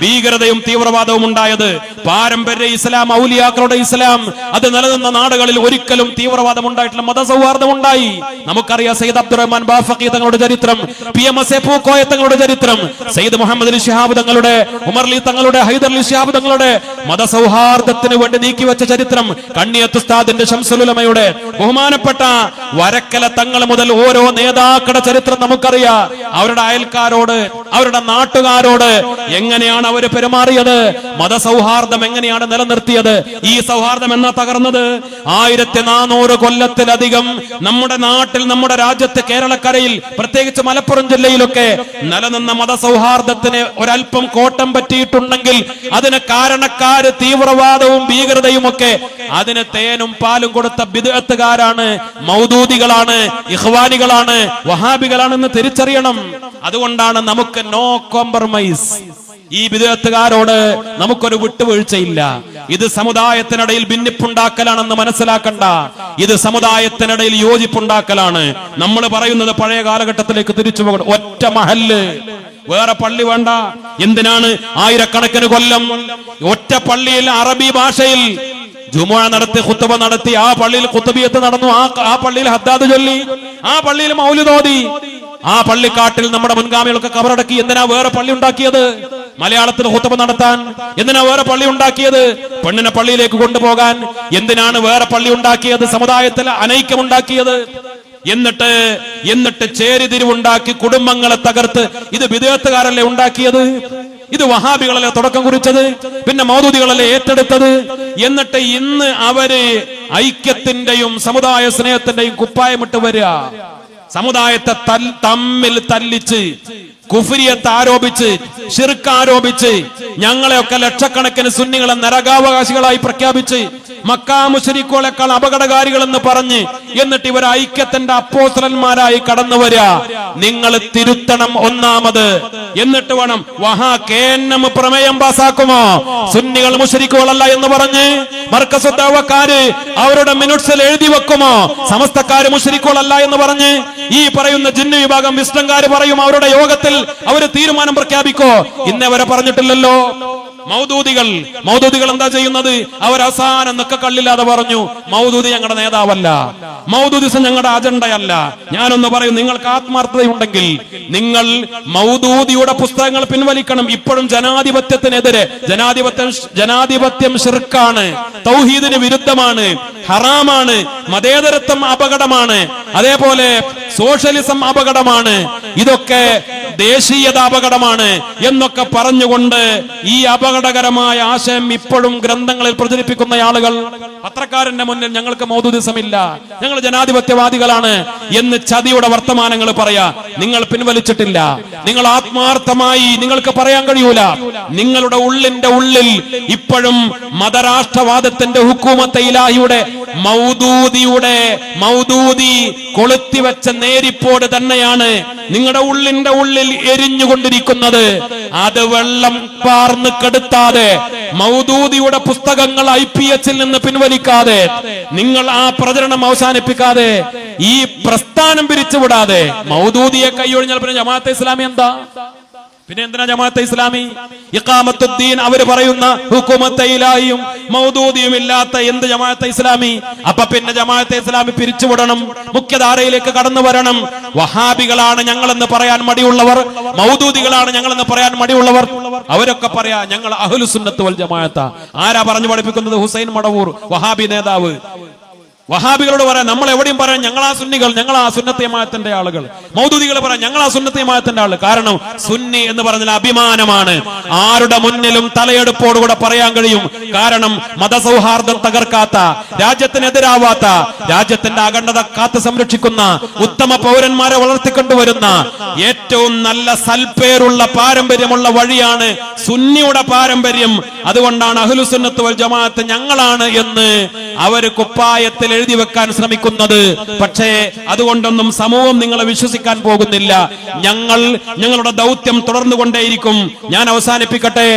ഭീകരതയും തീവ്രവാദവും ഉണ്ടായത്. പാരമ്പര്യ ഇസ്ലാം, ഔലിയാക്കളുടെ ഇസ്ലാം അത് നിലനിന്ന നാടുകളിൽ ഒരിക്കലും തീവ്രവാദം ഉണ്ടായിട്ടില്ല, മതസൗഹാർദ്ദം ഉണ്ടായി. നമുക്കറിയാം സയ്യിദ് അബ്ദുറഹ്മാൻ ബാഫഖി തങ്ങളുടെ ചരിത്രം, PMS പൂക്കോയ തങ്ങളുടെ ചരിത്രം, സയ്യിദ് മുഹമ്മദ് അലി ശിഹാബ് തങ്ങളുടെ, ഉമർ അലി തങ്ങളുടെ, ഹൈദർ അലി ശിഹാബ് തങ്ങളുടെ മതസൗഹാർദ്ദത്തിന് വേണ്ടി നീക്കിവെച്ച ചരിത്രം, കണ്ണിയത്ത് ഉസ്താദിന്റെ ശംസുൽ ഉലമയുടെ, ബഹുമാനപ്പെട്ട വരക്കല തങ്ങൾ മുതൽ ഓരോ നേതാക്കളുടെ ചരിത്രം നമുക്കറിയാം. അവരുടെ അയൽക്കാരോട്, അവരുടെ നാട്ടുകാരോട് എങ്ങനെയാണ് അവർ പെരുമാറിയത്, മതസൗഹാർദ്ദം എങ്ങനെയാണ് നിലനിർത്തിയത്. ഈ സൗഹാർദ്ദം എന്നാ തകർന്നത്? 1400 കൊല്ലത്തിലധികം നമ്മുടെ നാട്ടിൽ, നമ്മുടെ രാജ്യത്ത്, കേരളക്കരയിൽ, പ്രത്യേകിച്ച് മലപ്പുറം ജില്ലയിലൊക്കെ നിലനിന്ന മതസൗഹാർദ്ദത്തിന് ഒരൽപ്പം കോട്ടം പറ്റിയിട്ടുണ്ടെങ്കിൽ അതിന് കാരണക്കാര് തീവ്രവാദവും ഭീകരതയും ഒക്കെ, അതിന് തേനും പാലും കൊടുത്ത ബിദ്അത്തുകാരാണ്, മൗദൂദികളാണ്, ഇഖ്വാനികളാണ്, വഹാബികളാണെന്ന് തിരിച്ചറിയണം. അതുകൊണ്ടാണ് നമുക്ക് നോ കോംപ്രമൈസ്. ഈ ബിദ്അത്തുകാരോട് നമുക്കൊരു വിട്ടുവീഴ്ചയില്ല. ഇത് സമുദായത്തിനിടയിൽ ഭിന്നിപ്പുണ്ടാക്കലാണെന്ന് മനസ്സിലാക്കണ്ട. ഇത് സമുദായത്തിനിടയിൽ യോജിപ്പുണ്ടാക്കലാണ്. നമ്മൾ പറയുന്നത് പഴയ കാലഘട്ടത്തിലേക്ക് തിരിച്ചു പോകണം. ഒറ്റ മഹല്ല്, വേറെ പള്ളി വേണ്ട. എന്തിനാണ് ആയിരക്കണക്കിന് കൊല്ലം ഒറ്റ പള്ളിയിൽ അറബി ഭാഷയിൽ ജുമുഅ നടത്തി, ഖുത്ബ നടത്തി, ആ പള്ളിയിൽ ഖുത്ബിയത്ത് നടന്നു, ആ പള്ളിയിൽ ഹദ്ദാദ് ചൊല്ലി, ആ പള്ളിയിൽ മൗലിദ് ഓതി, ആ പള്ളിക്കാട്ടിൽ നമ്മുടെ മുൻഗാമികളൊക്കെ കബറടക്കി. എന്തിനാ വേറെ പള്ളി ഉണ്ടാക്കിയത്? മലയാളത്തിൽ ഖുത്ബ നടത്താൻ. എന്തിനാ വേറെ പള്ളി ഉണ്ടാക്കിയത്? പെണ്ണിനെ പള്ളിയിലേക്ക് കൊണ്ടുപോകാൻ. എന്തിനാണ് വേറെ പള്ളി ഉണ്ടാക്കിയത്? സമുദായത്തിൽ അനൈക്യമുണ്ടാക്കിയത്. എന്നിട്ട് ചേരിതിരിവുണ്ടാക്കി കുടുംബങ്ങളെ തകർത്ത്. ഇത് ബിദ്അത്തുകാരല്ലേ ഉണ്ടാക്കിയത്? ഇത് വഹാബികളല്ലേ തുടക്കം കുറിച്ചത്? പിന്നെ മൗദൂദികളല്ലേ ഏറ്റെടുത്തത്? എന്നിട്ട് ഇന്ന് അവര് ഐക്യത്തിന്റെയും സമുദായ സ്നേഹത്തിന്റെയും കുപ്പായമിട്ട് വരിക. സമുദായത്തെ തമ്മിൽ തല്ലിച്ച്, കുഫ്രിയത്ത് ആരോപിച്ച്, ശിർക്ക് ആരോപിച്ച്, ഞങ്ങളെയൊക്കെ ലക്ഷക്കണക്കിന് സുന്നികളെ നരകാവകാശികളായി പ്രഖ്യാപിച്ച്, മക്കാ മുശ്രിക്കുകളെക്കാൾ അപകടകാരികളെന്ന് പറഞ്ഞ്, എന്നിട്ട് ഇവർ ഐക്യത്തിന്റെ അപ്പോസ്തലന്മാരായി കടന്നു വരിക. നിങ്ങൾ തിരുത്തണം ഒന്നാമത്. എന്നിട്ട് വേണം കേന്നം പ്രമേയം പാസാക്കുമോ സുന്നികൾ മുശ്രിക്കുകളല്ല എന്ന് പറഞ്ഞ് മർക്കസുദ്ദഅവക്കാര് അവരുടെ മിനിറ്റ്സിൽ എഴുതി വെക്കുമോ സമസ്തക്കാര് മുശ്രിക്കുകളല്ല എന്ന് പറഞ്ഞ്? ഈ പറയുന്ന ജിന്ന് വിഭാഗം വിസ്ഡംകാര് പറയും അവരുടെ യോഗത്തിൽ അവര് തീരുമാനം പ്രഖ്യാപിക്കോ? ഇന്നവരെ പറഞ്ഞിട്ടില്ലല്ലോ. മൗദൂദികൾ എന്താ ചെയ്യുന്നത്? അവർ അവസാനം നിക്ക കള്ളില്ലാതെ പറഞ്ഞു, മൗദൂദി ഞങ്ങളുടെ നേതാവല്ല, മൗദൂദിസം ഞങ്ങളുടെ അജണ്ടയല്ല. ഞാനൊന്ന് പറയും, നിങ്ങൾക്ക് ആത്മാർത്ഥതയുണ്ടെങ്കിൽ നിങ്ങൾ മൗദൂദിയുടെ പുസ്തകങ്ങൾ പിൻവലിക്കണം. ഇപ്പോഴും ജനാധിപത്യത്തിനെതിരെ, ജനാധിപത്യം ശിർക്കാണ്, തൗഹീദിന് വിരുദ്ധമാണ്, ഹറാമാണ്, മതേതരത്വം അപകടമാണ്, അതേപോലെ സോഷ്യലിസം അപകടമാണ്, ഇതൊക്കെ ദേശീയത അപകടമാണ് എന്നൊക്കെ പറഞ്ഞുകൊണ്ട് ഈ അപകടകരമായ ആശയം ഇപ്പോഴും ഗ്രന്ഥങ്ങളിൽ പ്രചരിപ്പിക്കുന്ന ആളുകൾ പത്രക്കാരന്റെ മുന്നിൽ ഞങ്ങൾക്ക് മൗദൂദിസമില്ല, ഞങ്ങൾ ജനാധിപത്യവാദികളാണ് എന്ന് ചതിയുടെ വർത്തമാനങ്ങൾ പറയാ. നിങ്ങൾ പിൻവലിച്ചിട്ടില്ല. നിങ്ങൾ ആത്മാർത്ഥമായി നിങ്ങൾക്ക് പറയാൻ കഴിയൂല. നിങ്ങളുടെ ഉള്ളിന്റെ ഉള്ളിൽ ഇപ്പോഴും മതരാഷ്ട്രവാദത്തിന്റെ ഹുക്കൂമത്തെ ഇലാഹിയുടെ മൗദൂദി കൊളുത്തിവെച്ച നേരിപ്പോട് തന്നെയാണ് നിങ്ങളുടെ ഉള്ളിന്റെ ഉള്ളിൽ എരിഞ്ഞുകൊണ്ടിരിക്കുന്നത്. അത് വെള്ളം പാർന്ന് കെടുത്താതെ, മൗദൂദിയുടെ പുസ്തകങ്ങൾ IPH-ൽ നിന്ന് പിൻവലിക്കാതെ, നിങ്ങൾ ആ പ്രചരണം അവസാനിപ്പിക്കാതെ ഈ പ്രസ്ഥാനം പിരിച്ചുവിടാതെ മൗദൂദിയെ കൈയൊഴിഞ്ഞാൽ പിന്നെ ജമാഅത്തെ ഇസ്ലാമി എന്താ? പിന്നെ എന്തിനാ ജമാഅത്തെ ഇസ്ലാമി? ഇഖാമത്തുദ്ദീൻ അവര് പറയുന്ന ഹുക്കുമത്തെ ഇലാഹിയും മൗദൂദിയും ഇല്ലാത്ത എന്ത് ജമാഅത്തെ ഇസ്ലാമി? അപ്പൊ പിന്നെ ജമാഅത്തെ ഇസ്ലാമി പിരിച്ചുവിടണം, മുഖ്യധാരയിലേക്ക് കടന്നു വരണം. വഹാബികളാണ് ഞങ്ങളെന്ന് പറയാൻ മടിയുള്ളവർ, മൗദൂദികളാണ് ഞങ്ങളെന്ന് പറയാൻ മടിയുള്ളവർ, അവരൊക്കെ പറയാ ഞങ്ങൾ അഹ്ലുസുന്നത്ത് വൽ ജമാഅത്ത. ആരാ പറഞ്ഞു പഠിപ്പിക്കുന്നത്? ഹുസൈൻ മടവൂർ, വഹാബി നേതാവ്. വഹാബികളോട് പറയാം, നമ്മൾ എവിടെയും പറയാം ഞങ്ങളാ സുന്നികൾ, ഞങ്ങളാ സുന്നത്തെ ജമാഅത്തിന്റെ ആളുകൾ. മൗദൂദികൾ പറയാം ഞങ്ങളാ സുന്നത്തെ ജമാഅത്തിന്റെ ആള്. കാരണം സുന്നി എന്ന് പറഞ്ഞാൽ അഭിമാനമാണ്. ആരുടെ മുന്നിലും തലയെടുപ്പോടുകൂടെ പറയാൻ കഴിയും. കാരണം മതസൗഹാർദ്ദം തകർക്കാത്ത, രാജ്യത്തിനെതിരാവാത്ത, രാജ്യത്തിന്റെ അഖണ്ഡത കാത്തു സംരക്ഷിക്കുന്ന, ഉത്തമ പൗരന്മാരെ വളർത്തിക്കൊണ്ടുവരുന്ന ഏറ്റവും നല്ല സൽപ്പേരുള്ള പാരമ്പര്യമുള്ള വഴിയാണ് സുന്നിയുടെ പാരമ്പര്യം. അതുകൊണ്ടാണ് അഹ്ലുസുന്നത്ത് വൽ ജമാഅത്ത് ഞങ്ങളാണ് എന്ന് അവർ കുപ്പായത്തിൽ എഴുതി വെക്കാൻ ശ്രമിക്കുന്നത്. പക്ഷേ അതുകൊണ്ടൊന്നും സമൂഹം നിങ്ങളെ വിശ്വസിക്കാൻ പോകുന്നില്ല. ഞങ്ങളുടെ ദൗത്യം തുടർന്നുകൊണ്ടേയിരിക്കും. ഞാൻ അവസാനിപ്പിക്കട്ടെ.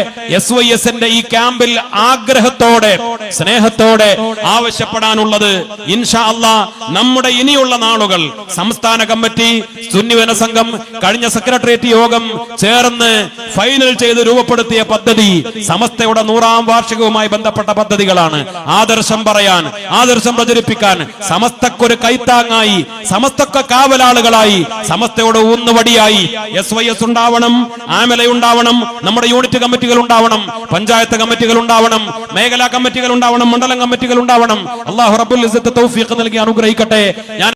SYSന്റെ ഈ ക്യാമ്പിൽ ആഗ്രഹത്തോടെ സ്നേഹത്തോടെ ആവശ്യപ്പെടാനുള്ളത്, ഇൻഷാ അല്ലാഹ് നമ്മുടെ ഇനിയുള്ള നാളുകൾ സംസ്ഥാന കമ്മിറ്റി, സുന്നി ജനസംഘം, കഴിഞ്ഞ സെക്രട്ടേറിയറ്റ് യോഗം ചേർന്ന് ഫൈനൽ ചെയ്ത് രൂപപ്പെടുത്തിയ പദ്ധതി സമസ്തയുടെ 100ാം വാർഷികവുമായി ബന്ധപ്പെട്ട പദ്ധതികളാണ്. ആദർശം പറയാൻ, ആദർശം പ്രചരിപ്പിക്കാൻ, സമസ്തക്കൊരു കൈത്താങ്ങായി, സമസ്തക്ക് കാവലാളുകളായി, സമസ്തയോട് ഊന്നുവടിയായി SYS ഉണ്ടാവണം, ആമല ഉണ്ടാവണം, നമ്മുടെ യൂണിറ്റ് കമ്മിറ്റികൾ ഉണ്ടാവണം, പഞ്ചായത്ത് കമ്മിറ്റികൾ ഉണ്ടാവണം, മേഖലാ കമ്മിറ്റികൾ ഉണ്ടാവണം, മണ്ഡലം കമ്മിറ്റികൾ ഉണ്ടാവണം. അല്ലാഹു റബ്ബുൽ ഇസ്സത്ത് തൗഫീഖ് നൽകി അനുഗ്രഹിക്കട്ടെ. ഞാൻ